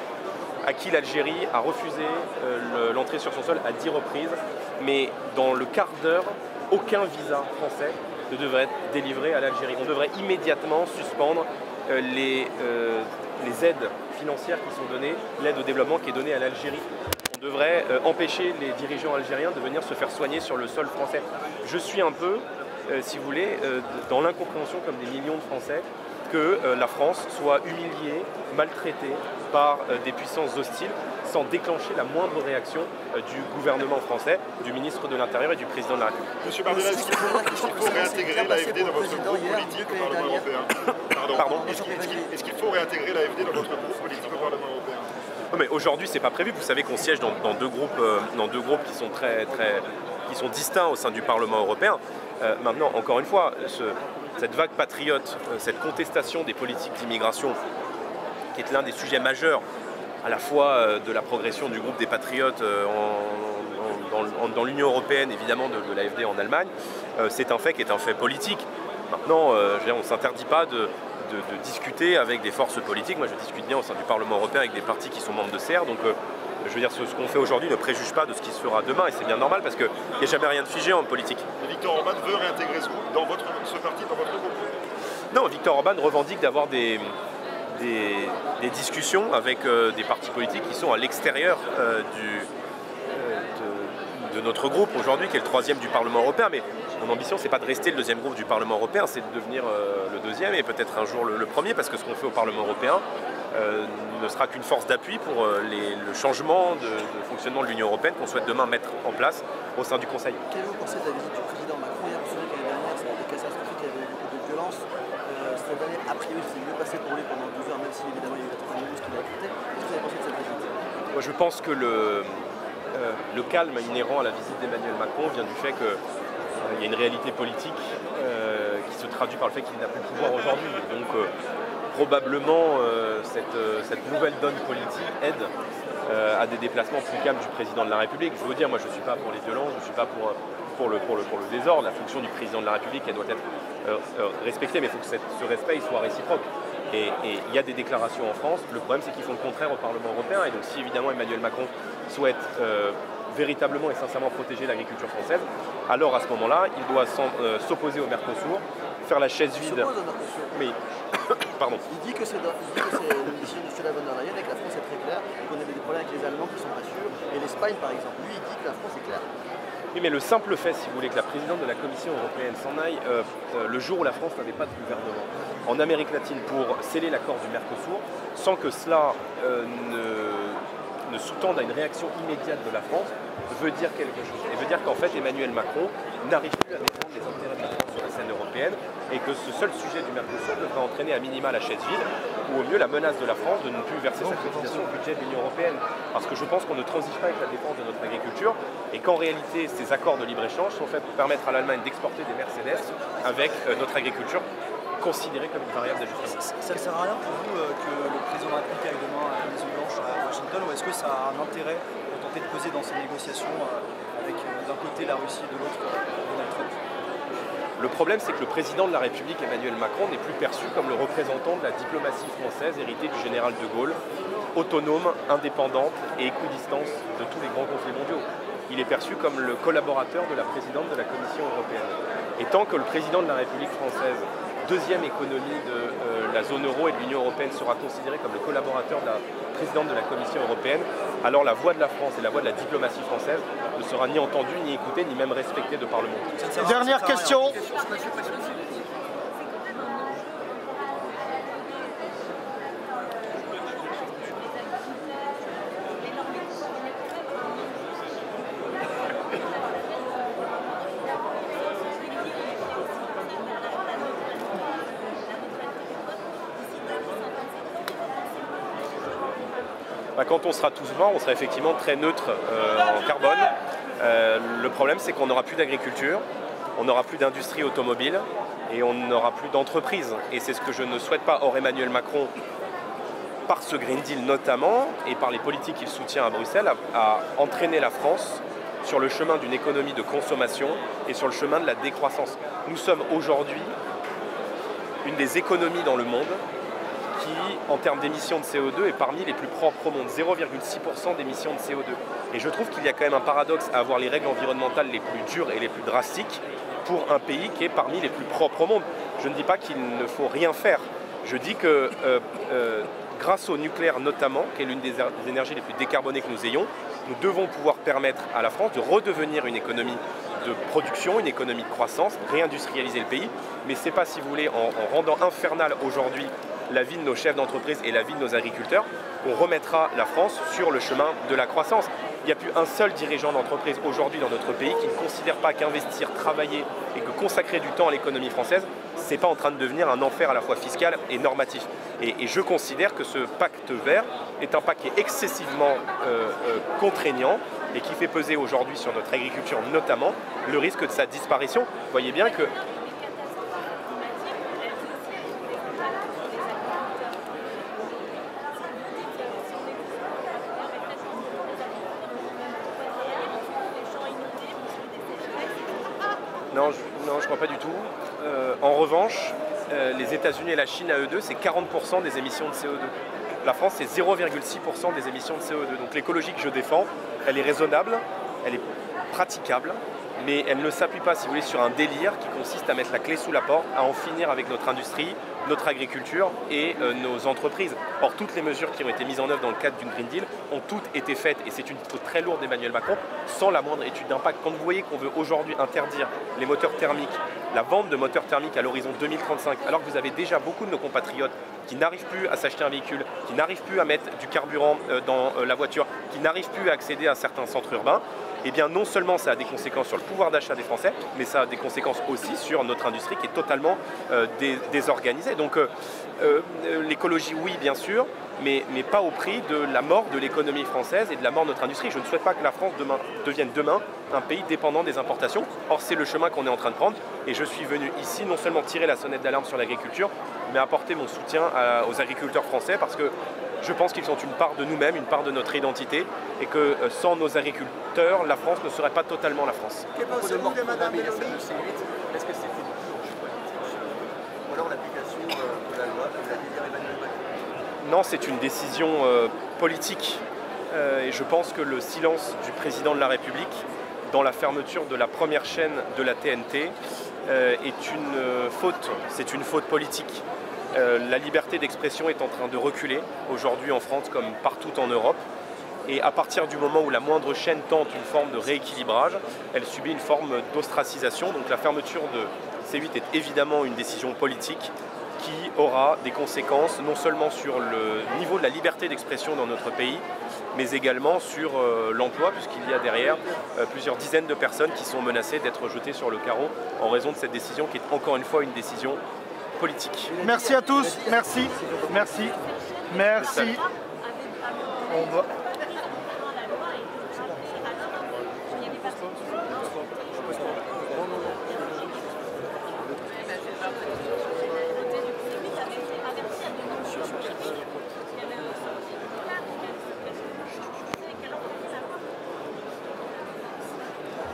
à qui l'Algérie a refusé l'entrée sur son sol à 10 reprises, mais dans le quart d'heure, aucun visa français ne devrait être délivré à l'Algérie. On devrait immédiatement suspendre les aides financières qui sont données, l'aide au développement qui est donnée à l'Algérie. On devrait empêcher les dirigeants algériens de venir se faire soigner sur le sol français. Je suis un peu, si vous voulez, dans l'incompréhension comme des millions de Français, que la France soit humiliée, maltraitée par des puissances hostiles sans déclencher la moindre réaction du gouvernement français, du ministre de l'Intérieur et du président de la République. Monsieur Bardella, est-ce qu'il faut réintégrer l'AfD dans votre groupe politique au Parlement européen ? Pardon. Est-ce qu'il faut réintégrer l'AfD dans votre groupe politique au Parlement européen ? Mais aujourd'hui, c'est pas prévu. Vous savez qu'on siège dans deux groupes qui sont qui sont distincts au sein du Parlement européen. Maintenant, encore une fois, cette vague patriote, cette contestation des politiques d'immigration, qui est l'un des sujets majeurs, à la fois de la progression du groupe des patriotes dans l'Union européenne, évidemment de l'AfD en Allemagne, c'est un fait qui est un fait politique. Maintenant, on ne s'interdit pas de discuter avec des forces politiques. Moi, je discute bien au sein du Parlement européen avec des partis qui sont membres de CER. Donc, je veux dire, ce qu'on fait aujourd'hui ne préjuge pas de ce qui se fera demain. Et c'est bien normal parce qu'il n'y a jamais rien de figé en politique. Et Viktor Orban veut réintégrer ce groupe dans ce parti, dans votre groupe? Non, Viktor Orban revendique d'avoir des discussions avec des partis politiques qui sont à l'extérieur de notre groupe aujourd'hui, qui est le 3e du Parlement européen. Mais mon ambition, c'est pas de rester le 2e groupe du Parlement européen, c'est de devenir le 2e et peut-être un jour le 1er, parce que ce qu'on fait au Parlement européen ne sera qu'une force d'appui pour le changement de fonctionnement de l'Union européenne qu'on souhaite demain mettre en place au sein du Conseil. Qu'avez-vous pensé de la visite du président Macron hier? Vous savez que l'année dernière, ça a été catastrophique, il y avait eu beaucoup de violence. Cette année, a priori, c'est mieux passé pour lui pendant 12 heures, même si évidemment il y a eu la troisième news qui l'a écouté. Qu'est-ce que vous avez pensé de cette visite? Moi, je pense que le calme inhérent à la visite d'Emmanuel Macron vient du fait qu'il y a une réalité politique qui se traduit par le fait qu'il n'a plus le pouvoir aujourd'hui. Donc probablement cette nouvelle donne politique aide à des déplacements plus calmes du président de la République. Je veux dire, moi je ne suis pas pour les violences, je ne suis pas pour le désordre. La fonction du président de la République, elle doit être respectée, mais il faut que ce respect il soit réciproque. Et il y a des déclarations en France. Le problème, c'est qu'ils font le contraire au Parlement européen. Et donc, si évidemment Emmanuel Macron souhaite véritablement et sincèrement protéger l'agriculture française, alors à ce moment-là, il doit s'opposer au Mercosur, faire la chaise vide. Mais, pardon. Il dit que c'est l'émission de Ursula von der Leyen et que la France est très claire, qu'on a des problèmes avec les Allemands qui ne sont pas sûrs, et l'Espagne par exemple. Lui, il dit que la France est claire. Oui, mais le simple fait, si vous voulez, que la présidente de la Commission européenne s'en aille le jour où la France n'avait pas de gouvernement en Amérique latine pour sceller l'accord du Mercosur, sans que cela ne sous-tende à une réaction immédiate de la France, veut dire quelque chose. Et veut dire qu'en fait, Emmanuel Macron n'arrive plus à défendre les intérêts de la France sur la scène européenne et que ce seul sujet du Mercosur devrait entraîner à minima la chaise vide ou au mieux la menace de la France de ne plus verser sa cotisation au budget de l'Union européenne. Parce que je pense qu'on ne transige pas avec la défense de notre agriculture et qu'en réalité, ces accords de libre-échange sont faits pour permettre à l'Allemagne d'exporter des Mercedes avec notre agriculture considérée comme une variable d'ajustement. Ça ne sert à rien pour vous que le président de la République aille demain à la Maison Blanche à Washington, ou est-ce que ça a un intérêt pour tenter de peser dans ces négociations avec d'un côté la Russie et de l'autre Donald Trump? Le problème, c'est que le président de la République, Emmanuel Macron, n'est plus perçu comme le représentant de la diplomatie française héritée du général de Gaulle, autonome, indépendante et équidistance de tous les grands conflits mondiaux. Il est perçu comme le collaborateur de la présidente de la Commission européenne. Et tant que le président de la République française, deuxième économie de la zone euro et de l'Union européenne, sera considéré comme le collaborateur de la présidente de la Commission européenne, alors la voix de la France et la voix de la diplomatie française ne sera ni entendue, ni écoutée, ni même respectée de par le monde. Dernière question. Quand on sera tous morts, on sera effectivement très neutre en carbone. Le problème, c'est qu'on n'aura plus d'agriculture, on n'aura plus d'industrie automobile et on n'aura plus d'entreprise. Et c'est ce que je ne souhaite pas. Or, Emmanuel Macron, par ce Green Deal notamment, et par les politiques qu'il soutient à Bruxelles, a entraîné la France sur le chemin d'une économie de consommation et sur le chemin de la décroissance. Nous sommes aujourd'hui une des économies dans le monde qui, en termes d'émissions de CO2, est parmi les plus propres au monde, 0,6% d'émissions de CO2. Et je trouve qu'il y a quand même un paradoxe à avoir les règles environnementales les plus dures et les plus drastiques pour un pays qui est parmi les plus propres au monde. Je ne dis pas qu'il ne faut rien faire. Je dis que grâce au nucléaire notamment, qui est l'une des énergies les plus décarbonées que nous ayons, nous devons pouvoir permettre à la France de redevenir une économie de production, une économie de croissance, réindustrialiser le pays. Mais ce n'est pas, si vous voulez, en rendant infernale aujourd'hui la vie de nos chefs d'entreprise et la vie de nos agriculteurs, on remettra la France sur le chemin de la croissance. Il n'y a plus un seul dirigeant d'entreprise aujourd'hui dans notre pays qui ne considère pas qu'investir, travailler et que consacrer du temps à l'économie française, ce n'est pas en train de devenir un enfer à la fois fiscal et normatif. Et je considère que ce pacte vert est un pacte qui est excessivement contraignant et qui fait peser aujourd'hui sur notre agriculture notamment le risque de sa disparition. Vous voyez bien que Non, je ne crois pas du tout. En revanche, les États-Unis et la Chine à eux deux, c'est 40% des émissions de CO2. La France, c'est 0,6% des émissions de CO2. Donc l'écologie que je défends, elle est raisonnable, elle est praticable, mais elle ne s'appuie pas, si vous voulez, sur un délire qui consiste à mettre la clé sous la porte, à en finir avec notre industrie, notre agriculture et nos entreprises. Or, toutes les mesures qui ont été mises en œuvre dans le cadre d'une Green Deal ont toutes été faites, et c'est une faute très lourde d'Emmanuel Macron, sans la moindre étude d'impact. Quand vous voyez qu'on veut aujourd'hui interdire les moteurs thermiques, la vente de moteurs thermiques à l'horizon 2035, alors que vous avez déjà beaucoup de nos compatriotes qui n'arrivent plus à s'acheter un véhicule, qui n'arrivent plus à mettre du carburant dans la voiture, qui n'arrivent plus à accéder à certains centres urbains, eh bien non seulement ça a des conséquences sur le pouvoir d'achat des Français, mais ça a des conséquences aussi sur notre industrie qui est totalement désorganisée. Donc l'écologie, oui, bien sûr, mais pas au prix de la mort de l'économie française et de la mort de notre industrie. Je ne souhaite pas que la France devienne demain un pays dépendant des importations. Or, c'est le chemin qu'on est en train de prendre. Et je suis venu ici non seulement tirer la sonnette d'alarme sur l'agriculture, mais apporter mon soutien aux agriculteurs français, parce que je pense qu'ils sont une part de nous-mêmes, une part de notre identité, et que sans nos agriculteurs, la France ne serait pas totalement la France. Que pensez-vous de Madame Mélanie? Est-ce que c'était ou alors l'application de la loi que vous avez dit Emmanuel Macron? Non, c'est une décision politique. Et je pense que le silence du président de la République dans la fermeture de la première chaîne de la TNT est une faute. C'est une faute politique. La liberté d'expression est en train de reculer aujourd'hui en France comme partout en Europe. Et à partir du moment où la moindre chaîne tente une forme de rééquilibrage, elle subit une forme d'ostracisation. Donc la fermeture de C8 est évidemment une décision politique qui aura des conséquences non seulement sur le niveau de la liberté d'expression dans notre pays, mais également sur l'emploi, puisqu'il y a derrière plusieurs dizaines de personnes qui sont menacées d'être jetées sur le carreau en raison de cette décision qui est encore une fois une décision politique. Merci à tous, merci, merci, merci. On va...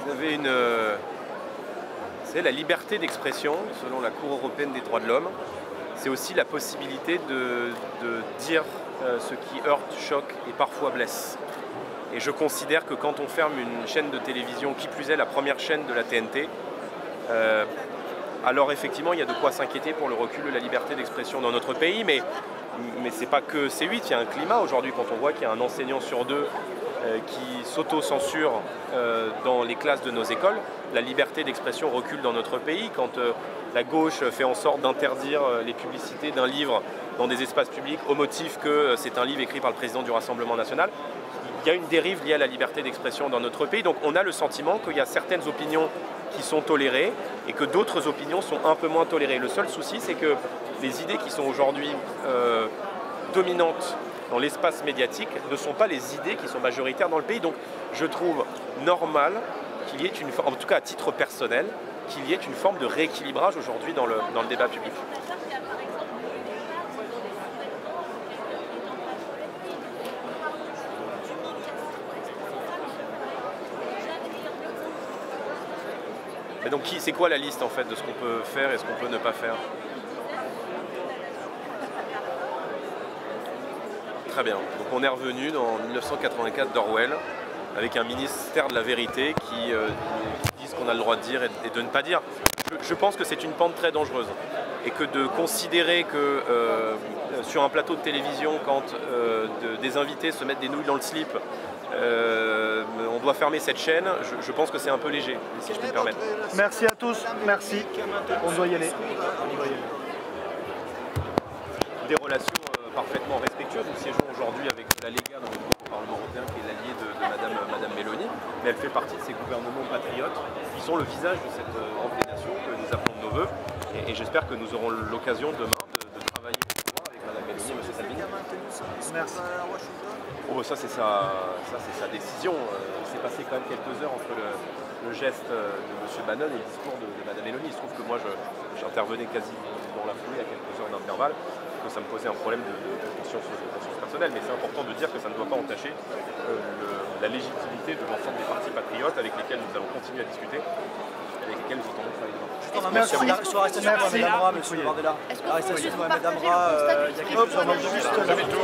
Vous avez c'est la liberté d'expression, selon la Cour européenne des droits de l'homme. C'est aussi la possibilité de dire ce qui heurte, choque et parfois blesse. Et je considère que quand on ferme une chaîne de télévision, qui plus est la première chaîne de la TNT, alors effectivement il y a de quoi s'inquiéter pour le recul de la liberté d'expression dans notre pays, mais c'est pas que C8, il y a un climat aujourd'hui quand on voit qu'il y a un enseignant sur deux qui s'auto-censure dans les classes de nos écoles. La liberté d'expression recule dans notre pays quand la gauche fait en sorte d'interdire les publicités d'un livre dans des espaces publics au motif que c'est un livre écrit par le président du Rassemblement national. Il y a une dérive liée à la liberté d'expression dans notre pays, donc on a le sentiment qu'il y a certaines opinions qui sont tolérées et que d'autres opinions sont un peu moins tolérées. Le seul souci, c'est que les idées qui sont aujourd'hui dominantes dans l'espace médiatique ne sont pas les idées qui sont majoritaires dans le pays. Donc je trouve normal qu'il y ait une forme, en tout cas à titre personnel, qu'il y ait une forme de rééquilibrage aujourd'hui dans le débat public. Et donc c'est quoi la liste en fait de ce qu'on peut faire et ce qu'on peut ne pas faire? Très bien. Donc on est revenu dans 1984 d'Orwell avec un ministère de la vérité qui dit ce qu'on a le droit de dire et de ne pas dire. Je pense que c'est une pente très dangereuse et que de considérer que sur un plateau de télévision, quand des invités se mettent des nouilles dans le slip, on doit fermer cette chaîne, je pense que c'est un peu léger, si je peux me permettre. Merci à tous, merci. On doit y aller. Des relations parfaitement respectueuses. Nous siégeons aujourd'hui avec la Lega dans le groupe au Parlement européen qui est l'allié de Madame Mélanie, mais elle fait partie de ces gouvernements patriotes qui sont le visage de cette grande nation que nous appelons de nos voeux. Et j'espère que nous aurons l'occasion demain de travailler avec Madame Mélanie et M. Salvini. Merci. Oh, ça c'est sa décision. Il s'est passé quand même quelques heures entre le geste de M. Bannon et le discours de Mme Mélanie. Il se trouve que moi j'intervenais quasi dans la foulée à quelques heures d'intervalle, que ça me posait un problème de conscience personnelle, mais c'est important de dire que ça ne doit pas entacher la légitimité de l'ensemble des partis patriotes avec lesquels nous allons continuer à discuter, avec lesquelles nous entendons travailler. Merci. Sur l'arrestation de Mohamed Amra, monsieur Bardella. L'arrestation de Mohamed Amra, il y a quelques jours, juste la météo.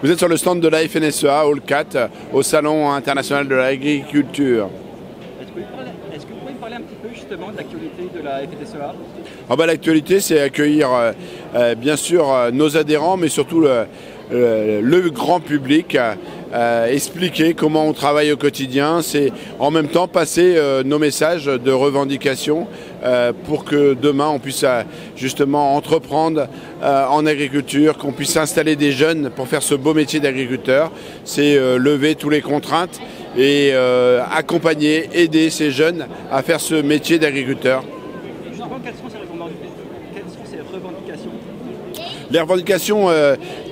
Vous êtes sur le stand de la FNSEA, Hall 4, au Salon international de l'agriculture. Est-ce que vous pouvez me parler un petit peu justement de l'actualité de la FNSEA? L'actualité, c'est accueillir bien sûr nos adhérents, mais surtout le grand public, expliquer comment on travaille au quotidien, c'est en même temps passer nos messages de revendication pour que demain on puisse justement entreprendre en agriculture, qu'on puisse installer des jeunes pour faire ce beau métier d'agriculteur. C'est lever toutes les contraintes et accompagner, aider ces jeunes à faire ce métier d'agriculteur. Quelles sont ces revendications? Les revendications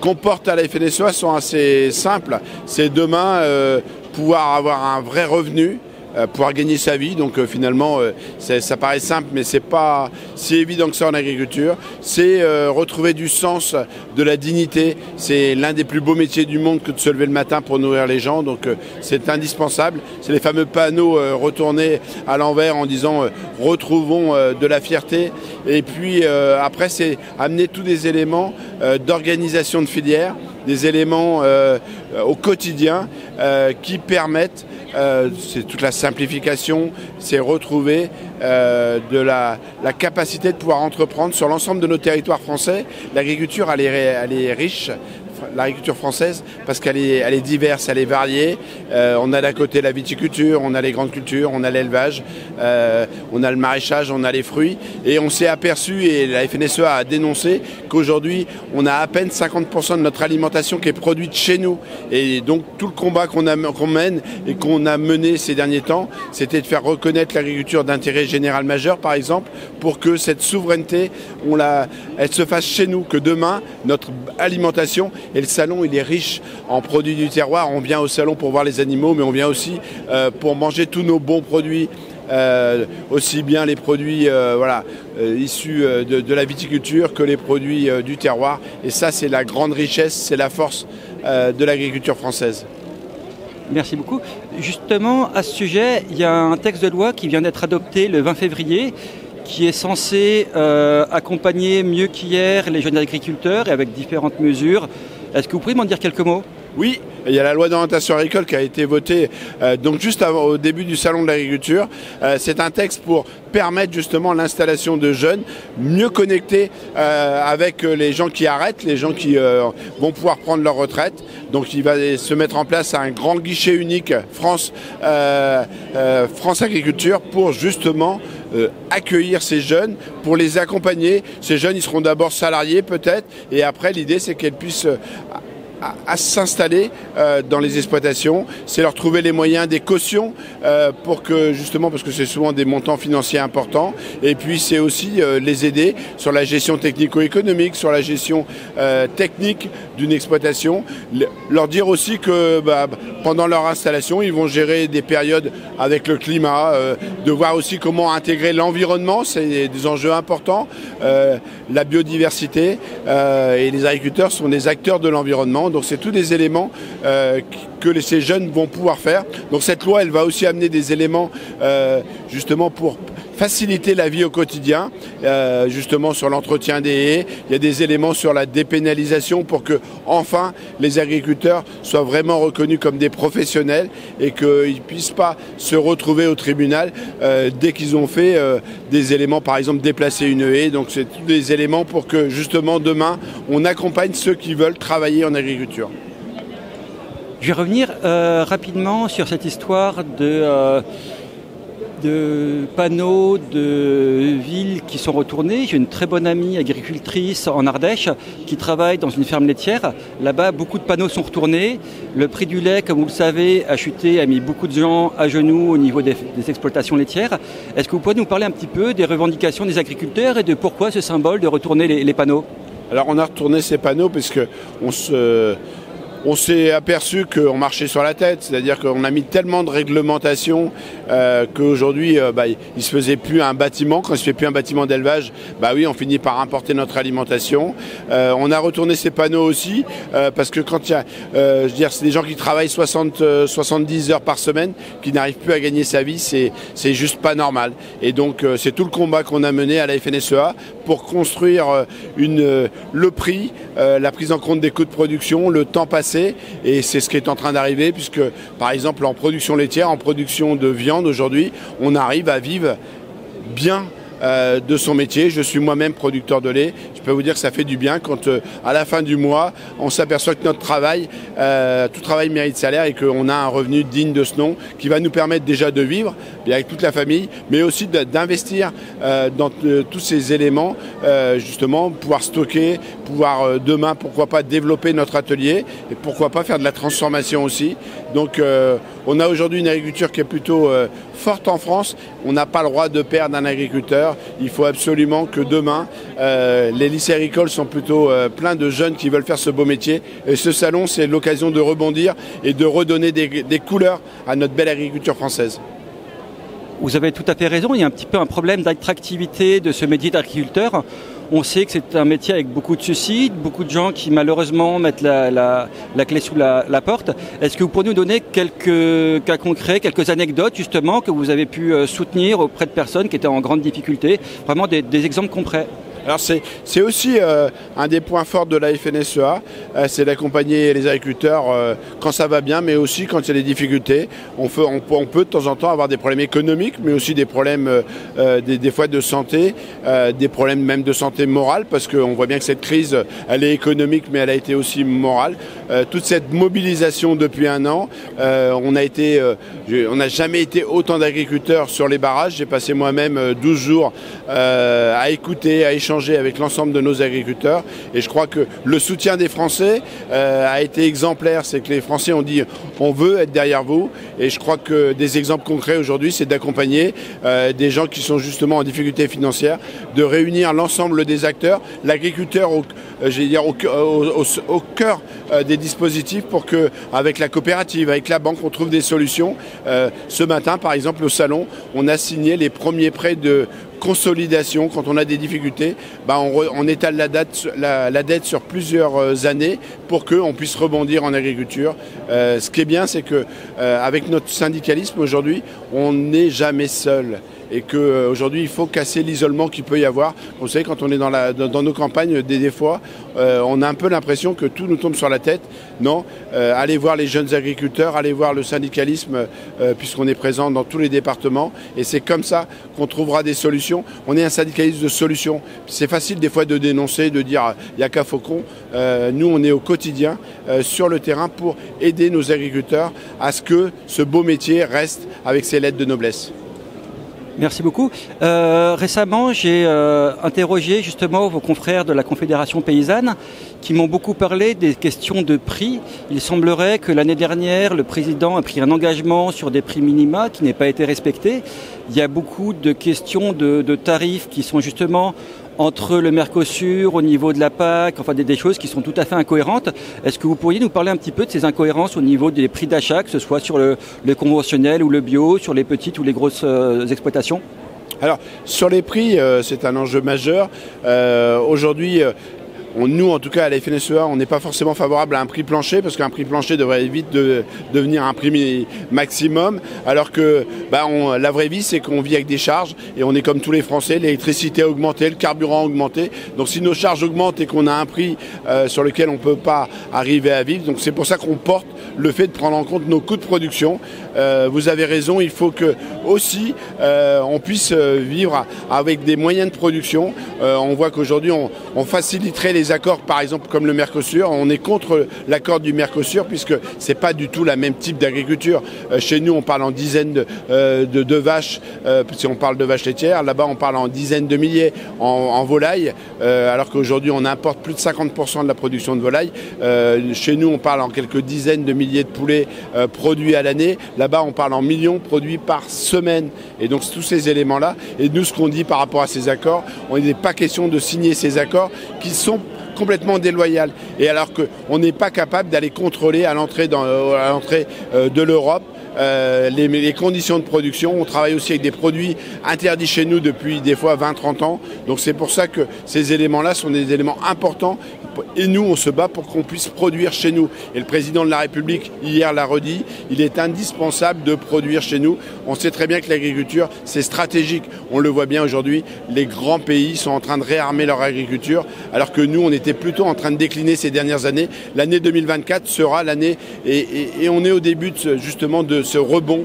qu'on porte à la FNSEA sont assez simples. C'est demain pouvoir avoir un vrai revenu, pouvoir gagner sa vie. Donc finalement, ça paraît simple, mais c'est pas si évident que ça en agriculture. C'est retrouver du sens, de la dignité. C'est l'un des plus beaux métiers du monde que de se lever le matin pour nourrir les gens. Donc c'est indispensable. C'est les fameux panneaux retournés à l'envers en disant retrouvons de la fierté. Et puis après, c'est amener tous des éléments d'organisation de filière, des éléments au quotidien qui permettent, c'est toute la simplification, c'est retrouver de la capacité de pouvoir entreprendre sur l'ensemble de nos territoires français. L'agriculture, elle est riche, l'agriculture française, parce qu'elle est diverse, elle est variée. On a d'un côté la viticulture, on a les grandes cultures, on a l'élevage, on a le maraîchage, on a les fruits. Et on s'est aperçu, et la FNSEA a dénoncé, qu'aujourd'hui, on a à peine 50% de notre alimentation qui est produite chez nous. Et donc, tout le combat qu'on mène et qu'on a mené ces derniers temps, c'était de faire reconnaître l'agriculture d'intérêt général majeur, par exemple, pour que cette souveraineté, elle se fasse chez nous, que demain, notre alimentation, et le salon, il est riche en produits du terroir. On vient au salon pour voir les animaux, mais on vient aussi pour manger tous nos bons produits, aussi bien les produits issus de la viticulture que les produits du terroir. Et ça, c'est la grande richesse, c'est la force de l'agriculture française. Merci beaucoup. Justement, à ce sujet, il y a un texte de loi qui vient d'être adopté le 20 février qui est censé accompagner mieux qu'hier les jeunes agriculteurs et avec différentes mesures. Est-ce que vous pouvez m'en dire quelques mots ? Oui, il y a la loi d'orientation agricole qui a été votée donc juste au début du salon de l'agriculture. C'est un texte pour permettre justement l'installation de jeunes mieux connectés avec les gens qui arrêtent, les gens qui vont pouvoir prendre leur retraite. Donc il va se mettre en place un grand guichet unique France Agriculture pour justement accueillir ces jeunes, pour les accompagner. Ces jeunes, ils seront d'abord salariés peut-être, et après l'idée c'est qu'ils puissent à s'installer dans les exploitations, c'est leur trouver les moyens, des cautions pour que justement, parce que c'est souvent des montants financiers importants, et puis c'est aussi les aider sur la gestion technico-économique, sur la gestion technique d'une exploitation, leur dire aussi que pendant leur installation, ils vont gérer des périodes avec le climat, de voir aussi comment intégrer l'environnement, c'est des enjeux importants, la biodiversité, et les agriculteurs sont des acteurs de l'environnement. Donc c'est tous des éléments que ces jeunes vont pouvoir faire. Donc cette loi, elle va aussi amener des éléments justement pour faciliter la vie au quotidien, justement sur l'entretien des haies. Il y a des éléments sur la dépénalisation pour que enfin les agriculteurs soient vraiment reconnus comme des professionnels et qu'ils ne puissent pas se retrouver au tribunal dès qu'ils ont fait des éléments, par exemple déplacer une haie. Donc c'est tous des éléments pour que justement demain on accompagne ceux qui veulent travailler en agriculture. Je vais revenir rapidement sur cette histoire de panneaux de villes qui sont retournés. J'ai une très bonne amie agricultrice en Ardèche qui travaille dans une ferme laitière. Là-bas, beaucoup de panneaux sont retournés. Le prix du lait, comme vous le savez, a chuté, a mis beaucoup de gens à genoux au niveau des exploitations laitières. Est-ce que vous pouvez nous parler un petit peu des revendications des agriculteurs et de pourquoi ce symbole de retourner les panneaux? Alors on a retourné ces panneaux parce que on s'est aperçu qu'on marchait sur la tête, c'est-à-dire qu'on a mis tellement de réglementations qu'aujourd'hui, il ne se faisait plus un bâtiment. Quand il ne se fait plus un bâtiment d'élevage, oui, on finit par importer notre alimentation. On a retourné ces panneaux aussi parce que quand il y a, c'est des gens qui travaillent 70 heures par semaine, qui n'arrivent plus à gagner sa vie, c'est juste pas normal. Et donc, c'est tout le combat qu'on a mené à la FNSEA pour construire le prix, la prise en compte des coûts de production, le temps passé. Et c'est ce qui est en train d'arriver puisque, par exemple, en production laitière, en production de viande, aujourd'hui, on arrive à vivre bien de son métier. Je suis moi-même producteur de lait. Je peux vous dire que ça fait du bien quand, à la fin du mois, on s'aperçoit que notre travail, tout travail mérite salaire et qu'on a un revenu digne de ce nom qui va nous permettre déjà de vivre avec toute la famille, mais aussi d'investir dans tous ces éléments, justement, pouvoir stocker, pouvoir demain, pourquoi pas développer notre atelier et pourquoi pas faire de la transformation aussi. Donc, on a aujourd'hui une agriculture qui est plutôt forte en France. On n'a pas le droit de perdre un agriculteur. Il faut absolument que demain, les lycées agricoles sont plutôt pleins de jeunes qui veulent faire ce beau métier. Et ce salon, c'est l'occasion de rebondir et de redonner des couleurs à notre belle agriculture française. Vous avez tout à fait raison. Il y a un petit peu un problème d'attractivité de ce métier d'agriculteur. On sait que c'est un métier avec beaucoup de suicides, beaucoup de gens qui malheureusement mettent la clé sous la porte. Est-ce que vous pourriez nous donner quelques cas concrets, quelques anecdotes justement que vous avez pu soutenir auprès de personnes qui étaient en grande difficulté, vraiment des exemples concrets? Alors c'est aussi un des points forts de la FNSEA, c'est d'accompagner les agriculteurs quand ça va bien, mais aussi quand il y a des difficultés. On peut de temps en temps avoir des problèmes économiques, mais aussi des problèmes des fois de santé, des problèmes même de santé morale, parce qu'on voit bien que cette crise, elle est économique, mais elle a été aussi morale. Toute cette mobilisation depuis un an, on n'a jamais été autant d'agriculteurs sur les barrages. J'ai passé moi-même 12 jours à écouter, à échanger avec l'ensemble de nos agriculteurs et je crois que le soutien des Français a été exemplaire. C'est que les Français ont dit on veut être derrière vous et je crois que des exemples concrets aujourd'hui c'est d'accompagner des gens qui sont justement en difficulté financière, de réunir l'ensemble des acteurs, l'agriculteur au cœur des dispositifs pour que avec la coopérative, avec la banque on trouve des solutions. Ce matin par exemple au salon on a signé les premiers prêts de consolidation. Quand on a des difficultés, on étale la dette sur plusieurs années pour qu'on puisse rebondir en agriculture. Ce qui est bien, c'est que avec notre syndicalisme aujourd'hui, on n'est jamais seul. et qu'aujourd'hui il faut casser l'isolement qu'il peut y avoir. Vous savez, quand on est dans nos campagnes, des fois, on a un peu l'impression que tout nous tombe sur la tête. Non, allez voir les jeunes agriculteurs, allez voir le syndicalisme, puisqu'on est présent dans tous les départements, et c'est comme ça qu'on trouvera des solutions. On est un syndicaliste de solutions. C'est facile des fois de dénoncer, de dire il n'y a qu'à Faucon. Nous, on est au quotidien sur le terrain pour aider nos agriculteurs à ce que ce beau métier reste avec ses lettres de noblesse. Merci beaucoup. Récemment, j'ai interrogé justement vos confrères de la Confédération paysanne qui m'ont beaucoup parlé des questions de prix. Il semblerait que l'année dernière, le président a pris un engagement sur des prix minima qui n'ait pas été respecté. Il y a beaucoup de questions de tarifs qui sont justement entre le Mercosur, au niveau de la PAC, enfin des choses qui sont tout à fait incohérentes. Est-ce que vous pourriez nous parler un petit peu de ces incohérences au niveau des prix d'achat, que ce soit sur le conventionnel ou le bio, sur les petites ou les grosses exploitations ? Alors, sur les prix, c'est un enjeu majeur. Aujourd'hui, nous, en tout cas, à la FNSEA, on n'est pas forcément favorable à un prix plancher, parce qu'un prix plancher devrait vite devenir un prix maximum, alors que la vraie vie, c'est qu'on vit avec des charges, et on est comme tous les Français, l'électricité a augmenté, le carburant a augmenté, donc si nos charges augmentent et qu'on a un prix sur lequel on ne peut pas arriver à vivre, donc c'est pour ça qu'on porte le fait de prendre en compte nos coûts de production. Vous avez raison, il faut que aussi on puisse vivre avec des moyens de production. On voit qu'aujourd'hui, on faciliterait les accords, par exemple, comme le Mercosur. On est contre l'accord du Mercosur, puisque c'est pas du tout la même type d'agriculture. Chez nous, on parle en dizaines de vaches, si on parle de vaches laitières. Là-bas, on parle en dizaines de milliers en volailles, alors qu'aujourd'hui, on importe plus de 50% de la production de volailles. Chez nous, on parle en quelques dizaines de milliers de poulets produits à l'année. Là-bas, on parle en millions produits par semaine. Et donc, tous ces éléments-là. Et nous, ce qu'on dit par rapport à ces accords, on n'est pas question de signer ces accords qui sont complètement déloyales. Et alors qu'on n'est pas capable d'aller contrôler à l'entrée de l'Europe les conditions de production. On travaille aussi avec des produits interdits chez nous depuis des fois 20-30 ans. Donc c'est pour ça que ces éléments-là sont des éléments importants. Et nous, on se bat pour qu'on puisse produire chez nous. Et le président de la République, hier, l'a redit, il est indispensable de produire chez nous. On sait très bien que l'agriculture, c'est stratégique. On le voit bien aujourd'hui, les grands pays sont en train de réarmer leur agriculture, alors que nous, on était plutôt en train de décliner ces dernières années. L'année 2024 sera l'année, et on est au début justement de ce rebond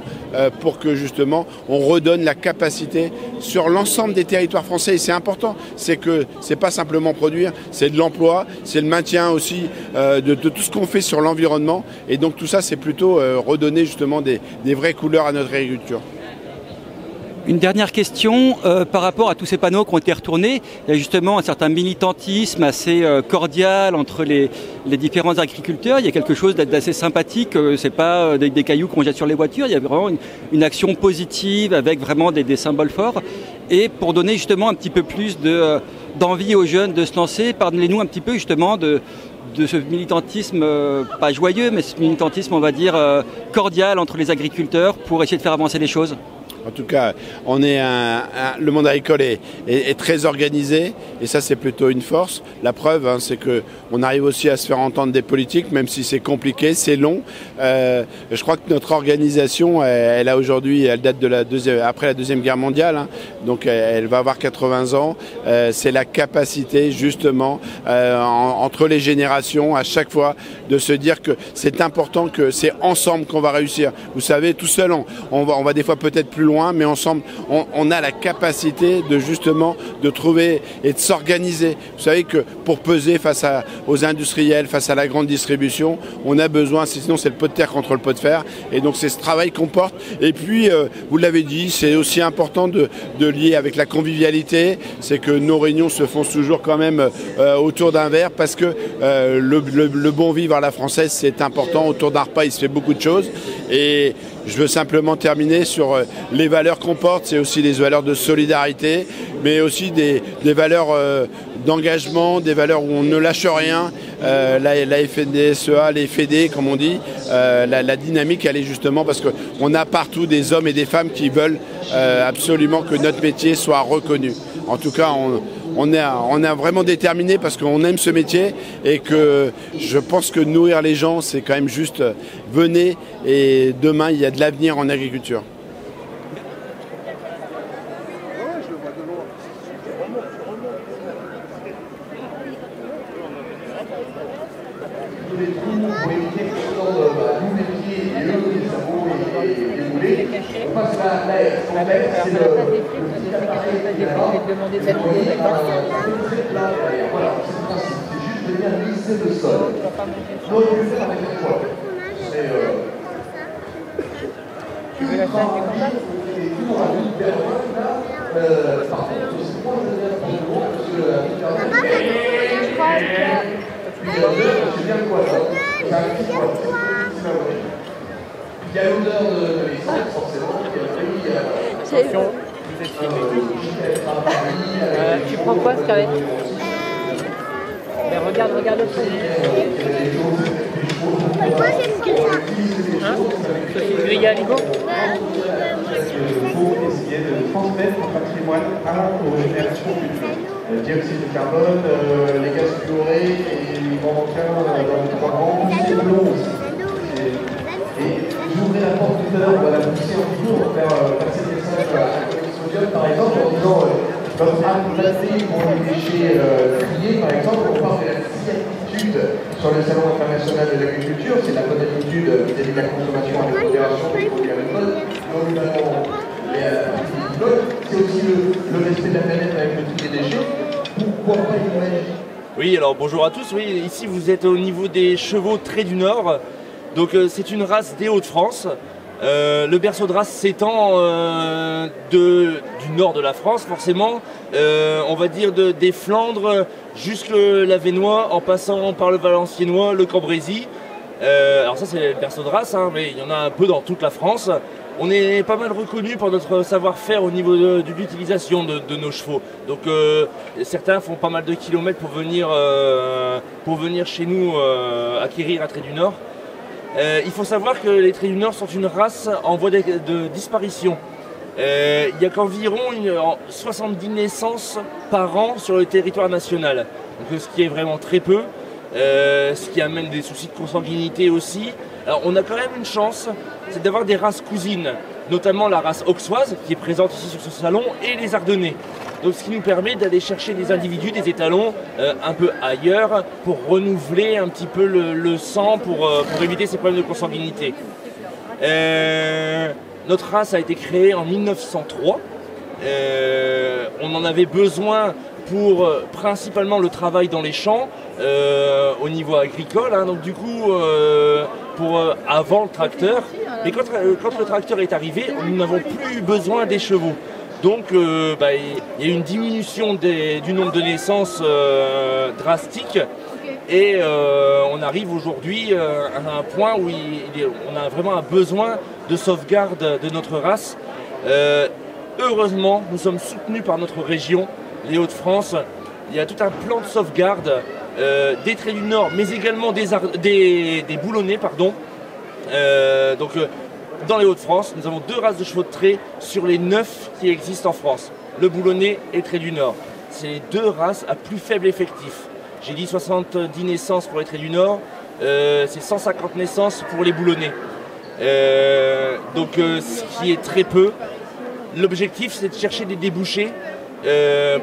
pour que justement on redonne la capacité sur l'ensemble des territoires français. Et c'est important, c'est que c'est pas simplement produire, c'est de l'emploi, c'est le maintien aussi de tout ce qu'on fait sur l'environnement. Et donc tout ça, c'est plutôt redonner justement des vraies couleurs à notre agriculture. Une dernière question par rapport à tous ces panneaux qui ont été retournés. Il y a justement un certain militantisme assez cordial entre les différents agriculteurs. Il y a quelque chose d'assez sympathique. C'est pas des cailloux qu'on jette sur les voitures. Il y a vraiment une action positive avec vraiment des symboles forts. Et pour donner justement un petit peu plus d'envie aux jeunes de se lancer, parlez-nous un petit peu justement de ce militantisme, pas joyeux, mais ce militantisme, on va dire, cordial entre les agriculteurs pour essayer de faire avancer les choses. En tout cas, le monde agricole est très organisé, et ça, c'est plutôt une force. La preuve, c'est qu'on arrive aussi à se faire entendre des politiques, même si c'est compliqué, c'est long. Je crois que notre organisation, elle a aujourd'hui, elle date après la Deuxième Guerre mondiale, donc elle va avoir 80 ans. C'est la capacité, justement, entre les générations, à chaque fois, de se dire que c'est important, que c'est ensemble qu'on va réussir. Vous savez, tout seul, on va des fois peut-être plus loin, mais ensemble, on a la capacité de trouver et de s'organiser. Vous savez que pour peser face aux industriels, face à la grande distribution, on a besoin, sinon c'est le pot de terre contre le pot de fer, et donc c'est ce travail qu'on porte. Et puis, vous l'avez dit, c'est aussi important de lier avec la convivialité, c'est que nos réunions se font toujours quand même autour d'un verre, parce que le bon vivre à la française, c'est important. Autour d'un repas, il se fait beaucoup de choses, et je veux simplement terminer sur les valeurs qu'on porte. C'est aussi des valeurs de solidarité, mais aussi des valeurs d'engagement, des valeurs où on ne lâche rien. La FNSEA, les FED, comme on dit, la dynamique, elle est justement parce qu'on a partout des hommes et des femmes qui veulent absolument que notre métier soit reconnu. En tout cas, on est vraiment déterminé parce qu'on aime ce métier, et que je pense que nourrir les gens, c'est quand même juste venez, et demain, il y a de l'avenir en agriculture. les trous pour éviter que ce soit nous les pieds et eux les sabots et les boulets. On passe là, c'est le petit appareil qui est là-bas. Voilà, c'est le principe. C'est juste de bien lisser le sol. On aurait pu le faire avec un poids. Tu veux la salle du combat? Par contre, c'est pas le dernier jour, parce que c'est bien quoi ça? C'est un petit poids. Il y a l'odeur de l'essence, forcément. Attention, vous êtes filmé. Tu prends quoi, Scarlett? Mais regarde le truc. Moi j'aime que ça. Hein? Saucisse grillée à l'ego? Il faut essayer de transmettre le patrimoine aux générations futures. Le dioxyde de carbone, les gaz fluorés et les grands requins dans les 3 grands, c'est de l'eau aussi. Et j'ouvrais la porte tout à l'heure, on va la pousser en vidéo, on va faire passer des messages à la Sodium par exemple, en disant notre âme placée pour les déchets triés, par exemple, on parle de la attitude sur le Salon international de l'agriculture, c'est la bonne attitude vis-à-vis de la consommation et de la modération des produits agricoles, c'est aussi le respect de la planète avec le tri des déchets. Pourquoi pas une magie? Oui, alors bonjour à tous. Oui, ici vous êtes au niveau des chevaux Trait du Nord. Donc c'est une race des Hauts-de-France. Le berceau de race s'étend du nord de la France, forcément, on va dire des Flandres jusque l'Avesnois, en passant par le Valenciennois, le Cambrésis. Alors ça c'est le berceau de race, hein, mais il y en a un peu dans toute la France. On est pas mal reconnu pour notre savoir-faire au niveau de l'utilisation de nos chevaux. Donc certains font pas mal de kilomètres pour venir chez nous acquérir un Trait du Nord. Il faut savoir que les Traits du Nord sont une race en voie de disparition. Il n'y a qu'environ 70 naissances par an sur le territoire national, donc, ce qui est vraiment très peu, ce qui amène des soucis de consanguinité aussi. Alors on a quand même une chance, c'est d'avoir des races cousines, notamment la race auxoise qui est présente ici sur ce salon et les ardennais. Donc ce qui nous permet d'aller chercher des individus, des étalons un peu ailleurs pour renouveler un petit peu le sang pour éviter ces problèmes de consanguinité. Notre race a été créée en 1903. On en avait besoin pour principalement le travail dans les champs au niveau agricole, hein, donc du coup avant le tracteur. Mais quand le tracteur est arrivé, nous n'avons plus besoin des chevaux. Donc il y a eu une diminution du nombre de naissances drastique et on arrive aujourd'hui à un point où on a vraiment un besoin de sauvegarde de notre race. Heureusement, nous sommes soutenus par notre région, les Hauts-de-France. Il y a tout un plan de sauvegarde des Traits du Nord, mais également des boulonnais, pardon. Dans les Hauts-de-France, nous avons 2 races de chevaux de trait sur les 9 qui existent en France. Le boulonnais et le Trait du Nord. C'est les 2 races à plus faible effectif. J'ai dit 70 naissances pour les Traits du Nord, c'est 150 naissances pour les boulonnais. Ce qui est très peu. L'objectif, c'est de chercher des débouchés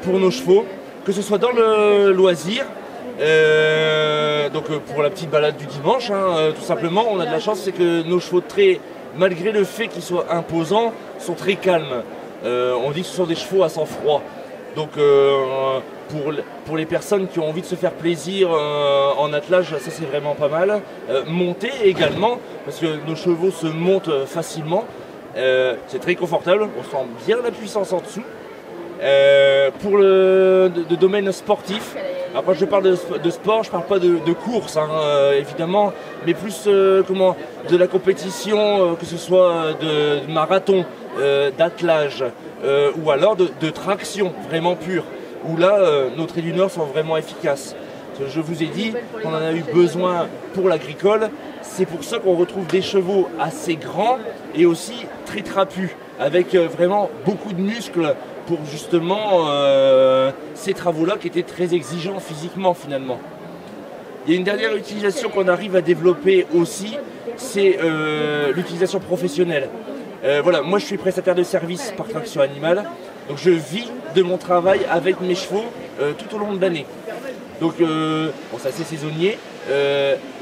pour nos chevaux, que ce soit dans le loisir, pour la petite balade du dimanche, hein, tout simplement. On a de la chance, c'est que nos chevaux de trait, malgré le fait qu'ils soient imposants, sont très calmes. On dit que ce sont des chevaux à sang-froid. Donc pour les personnes qui ont envie de se faire plaisir en attelage, ça c'est vraiment pas mal. Monter également, parce que nos chevaux se montent facilement. C'est très confortable, on sent bien la puissance en dessous. Pour le domaine sportif, alors quand je parle de sport, je ne parle pas de course, hein, évidemment, mais plus de la compétition, que ce soit de marathon, d'attelage, ou alors de traction vraiment pure, où là, nos Traits du Nord sont vraiment efficaces. Je vous ai dit qu'on en a eu besoin pour l'agricole, c'est pour ça qu'on retrouve des chevaux assez grands et aussi très trapus, avec vraiment beaucoup de muscles pour justement ces travaux-là qui étaient très exigeants physiquement finalement. Il y a une dernière utilisation qu'on arrive à développer aussi, c'est l'utilisation professionnelle. Voilà, moi je suis prestataire de service par traction animale, donc je vis de mon travail avec mes chevaux tout au long de l'année. Donc bon, c'est assez saisonnier.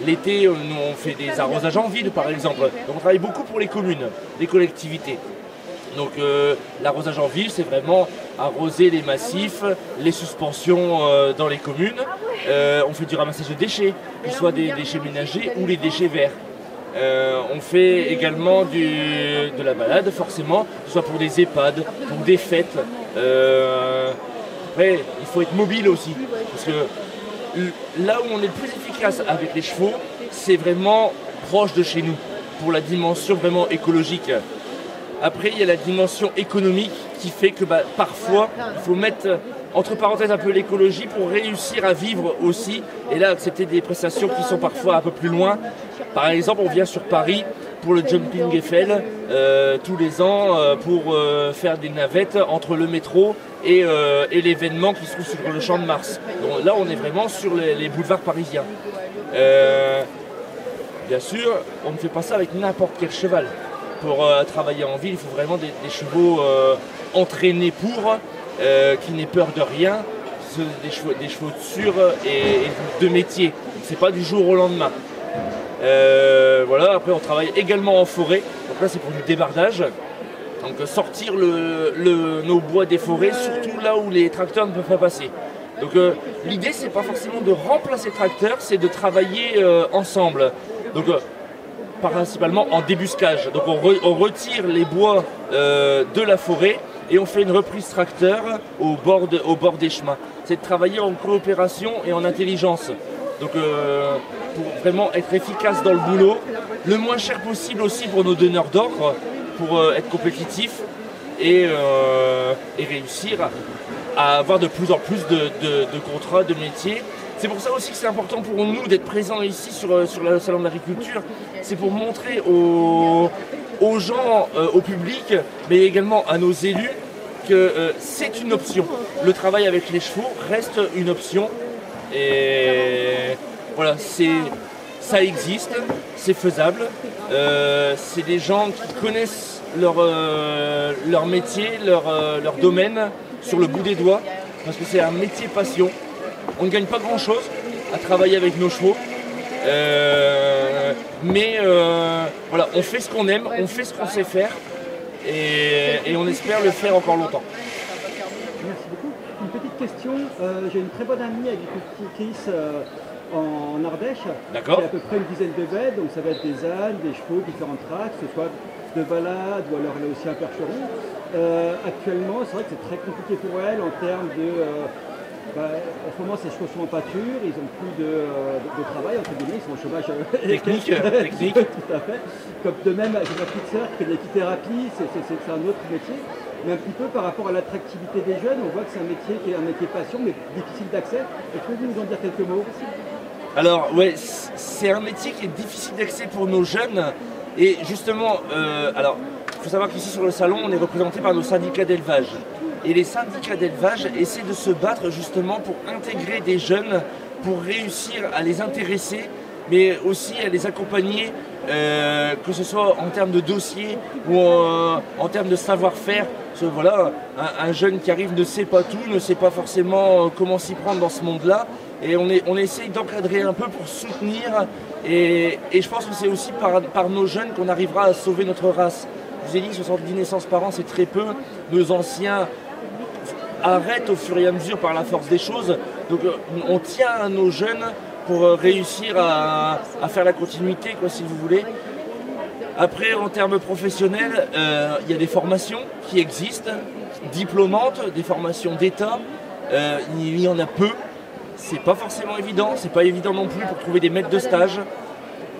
L'été, nous on fait des arrosages en ville par exemple. Donc on travaille beaucoup pour les communes, les collectivités. Donc l'arrosage en ville, c'est vraiment arroser les massifs, les suspensions dans les communes. On fait du ramassage de déchets, que ce soit des déchets ménagers ou les déchets verts. On fait également de la balade forcément, que ce soit pour des EHPAD, pour des fêtes. Après, il faut être mobile aussi, parce que là où on est le plus efficace avec les chevaux, c'est vraiment proche de chez nous, pour la dimension vraiment écologique. Après, il y a la dimension économique qui fait que parfois, il faut mettre entre parenthèses un peu l'écologie pour réussir à vivre aussi, et là accepter des prestations qui sont parfois un peu plus loin. Par exemple, on vient sur Paris pour le Jumping Eiffel tous les ans pour faire des navettes entre le métro et l'événement qui se trouve sur le Champ de Mars. Donc là, on est vraiment sur les boulevards parisiens. Bien sûr, on ne fait pas ça avec n'importe quel cheval. Pour travailler en ville, il faut vraiment des chevaux entraînés pour, qui n'aient peur de rien, des chevaux de sûrs et de métier. C'est pas du jour au lendemain. Voilà, après on travaille également en forêt, donc là c'est pour du débardage. Donc sortir nos bois des forêts, surtout là où les tracteurs ne peuvent pas passer. Donc l'idée c'est pas forcément de remplacer le tracteur, c'est de travailler ensemble. Donc principalement en débuscage. Donc on retire les bois de la forêt et on fait une reprise tracteur au bord des chemins. C'est de travailler en coopération et en intelligence. Donc pour vraiment être efficace dans le boulot, le moins cher possible aussi pour nos donneurs d'ordre, pour être compétitifs et réussir à avoir de plus en plus de contrats, de métiers. C'est pour ça aussi que c'est important pour nous d'être présents ici sur le Salon de l'Agriculture. C'est pour montrer aux gens, au public, mais également à nos élus, que c'est une option. Le travail avec les chevaux reste une option. Et voilà, ça existe, c'est faisable. C'est des gens qui connaissent leur métier, leur domaine sur le bout des doigts, parce que c'est un métier passion. On ne gagne pas grand chose à travailler avec nos chevaux, mais voilà, on fait ce qu'on aime, on fait ce qu'on sait faire, et on espère le faire encore longtemps. Merci beaucoup. Une petite question, j'ai une très bonne amie agricultrice en Ardèche, qui a à peu près une dizaine de bêtes, donc ça va être des ânes, des chevaux, différentes races, que ce soit de balade ou alors elle a aussi un percheron. Actuellement, c'est vrai que c'est très compliqué pour elle en termes de... en ce moment, ces chevaux sont en pâture, ils n'ont plus de travail, entre guillemets, ils sont au chômage technique. Tout à fait. Comme de même, j'ai ma petite sœur qui fait de l'équithérapie, c'est un autre métier. Mais un petit peu par rapport à l'attractivité des jeunes, on voit que c'est un métier qui est un métier passion, mais difficile d'accès. Est-ce que vous nous en dire quelques mots? Alors, ouais, c'est un métier qui est difficile d'accès pour nos jeunes. Et justement, alors, il faut savoir qu'ici sur le salon, on est représenté par nos syndicats d'élevage. Et les syndicats d'élevage essaient de se battre justement pour intégrer des jeunes, pour réussir à les intéresser, mais aussi à les accompagner, que ce soit en termes de dossier ou en termes de savoir-faire. Voilà, un jeune qui arrive ne sait pas tout, ne sait pas forcément comment s'y prendre dans ce monde-là. Et on essaye d'encadrer un peu pour soutenir. Et je pense que c'est aussi par nos jeunes qu'on arrivera à sauver notre race. Je vous ai dit, 70 naissances par an, c'est très peu. Nos anciens arrêtent au fur et à mesure par la force des choses. Donc on tient à nos jeunes pour réussir à faire la continuité, quoi, si vous voulez. Après, en termes professionnels, il y a des formations qui existent, diplômantes, des formations d'État. Il y en a peu. C'est pas forcément évident, c'est pas évident non plus pour trouver des maîtres de stage.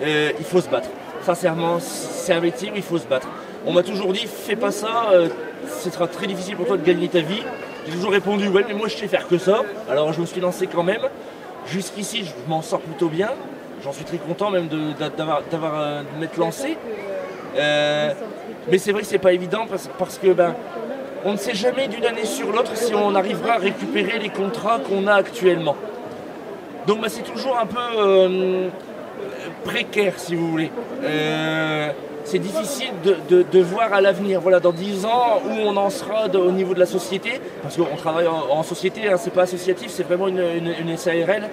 Il faut se battre. Sincèrement, c'est un métier où il faut se battre. On m'a toujours dit, fais pas ça, ce sera très difficile pour toi de gagner ta vie. J'ai toujours répondu, ouais, mais moi je sais faire que ça. Alors je me suis lancé quand même. Jusqu'ici, je m'en sors plutôt bien. J'en suis très content même de m'être lancé. Mais c'est vrai que c'est pas évident parce que on ne sait jamais d'une année sur l'autre si on arrivera à récupérer les contrats qu'on a actuellement. Donc c'est toujours un peu précaire si vous voulez. c'est difficile de voir à l'avenir. Voilà, dans 10 ans, où on en sera au niveau de la société, parce qu'on travaille en société, hein, c'est pas associatif, c'est vraiment une SARL.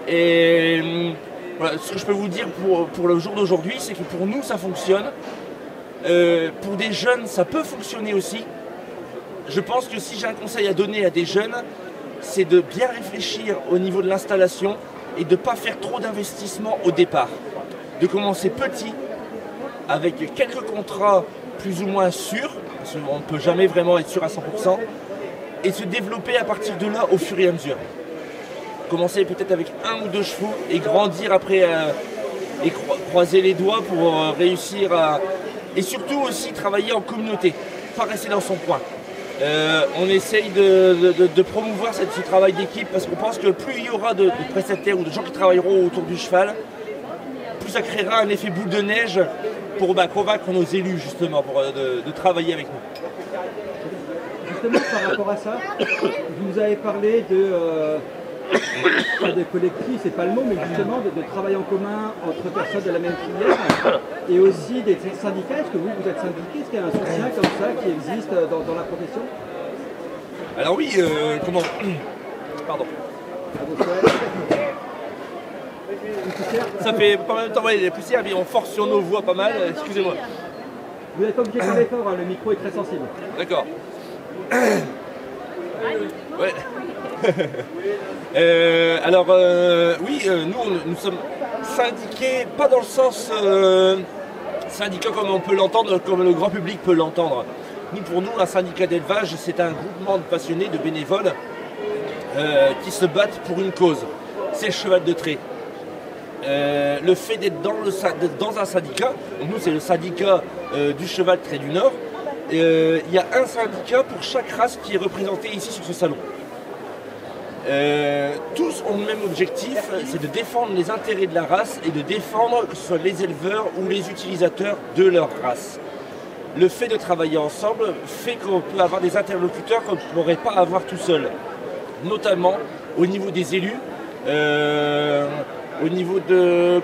Et voilà, ce que je peux vous dire pour le jour d'aujourd'hui, c'est que pour nous, ça fonctionne. Pour des jeunes, ça peut fonctionner aussi. Je pense que si j'ai un conseil à donner à des jeunes, c'est de bien réfléchir au niveau de l'installation et de ne pas faire trop d'investissements au départ. De commencer petit, avec quelques contrats plus ou moins sûrs, parce qu'on ne peut jamais vraiment être sûr à 100%, et se développer à partir de là au fur et à mesure. Commencer peut-être avec 1 ou 2 chevaux et grandir après et croiser les doigts pour réussir à... Et surtout aussi travailler en communauté, pas rester dans son coin. On essaye de promouvoir ce travail d'équipe parce qu'on pense que plus il y aura de prestataires ou de gens qui travailleront autour du cheval, plus ça créera un effet boule de neige pour convaincre nos élus justement de travailler avec nous. Justement par rapport à ça, vous avez parlé pas de collectif, c'est pas le mot, mais justement de travail en commun entre personnes de la même filière et aussi des syndicats. Est-ce que vous êtes syndiqué? Est-ce qu'il y a un soutien comme ça qui existe dans la profession? Alors oui, comment? Pardon. Ça fait pas mal de temps, ouais, les poussières, on force sur nos voix pas mal, excusez-moi. Vous n'êtes pas obligé de parler fort, hein, le micro est très sensible. D'accord. Ouais. Alors oui, nous sommes syndiqués, pas dans le sens syndicat comme on peut l'entendre, comme le grand public peut l'entendre. Pour nous, un syndicat d'élevage, c'est un groupement de passionnés, de bénévoles qui se battent pour une cause. C'est le cheval de trait. Le fait d'être dans un syndicat, donc nous c'est le syndicat du cheval de trait du Nord, il y a un syndicat pour chaque race qui est représenté ici sur ce salon. Tous ont le même objectif, c'est de défendre les intérêts de la race et de défendre que ce soit les éleveurs ou les utilisateurs de leur race. Le fait de travailler ensemble fait qu'on peut avoir des interlocuteurs qu'on ne pourrait pas avoir tout seul, notamment au niveau des élus, au niveau de,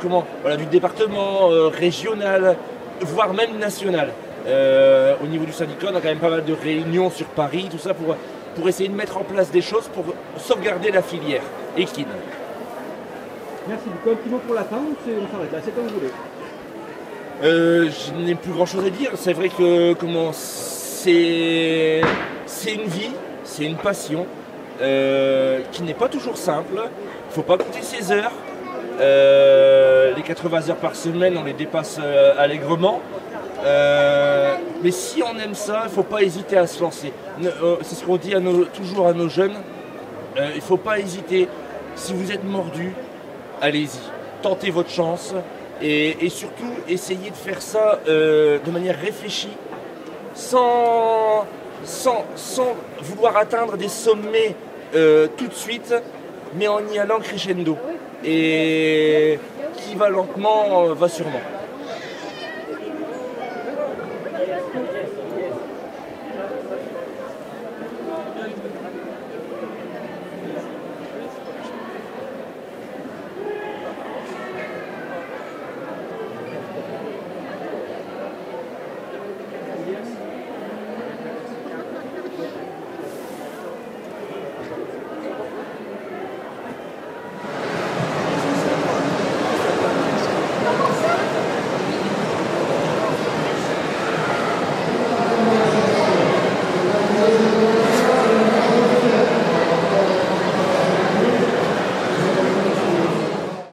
du département régional, voire même national. Au niveau du syndicat, on a quand même pas mal de réunions sur Paris, tout ça pour essayer de mettre en place des choses pour sauvegarder la filière équine. Merci beaucoup. Un petit mot pour la fin, on s'arrête là, c'est comme vous voulez. Je n'ai plus grand chose à dire. C'est vrai que c'est une vie, c'est une passion qui n'est pas toujours simple. Il ne faut pas compter ses heures. Les 80 heures par semaine, on les dépasse allègrement. Mais si on aime ça, il ne faut pas hésiter à se lancer. C'est ce qu'on dit toujours à nos jeunes. Il ne faut pas hésiter. Si vous êtes mordu, allez-y. Tentez votre chance. Et surtout, essayez de faire ça de manière réfléchie, sans vouloir atteindre des sommets tout de suite, mais en y allant crescendo. Et qui va lentement, va sûrement.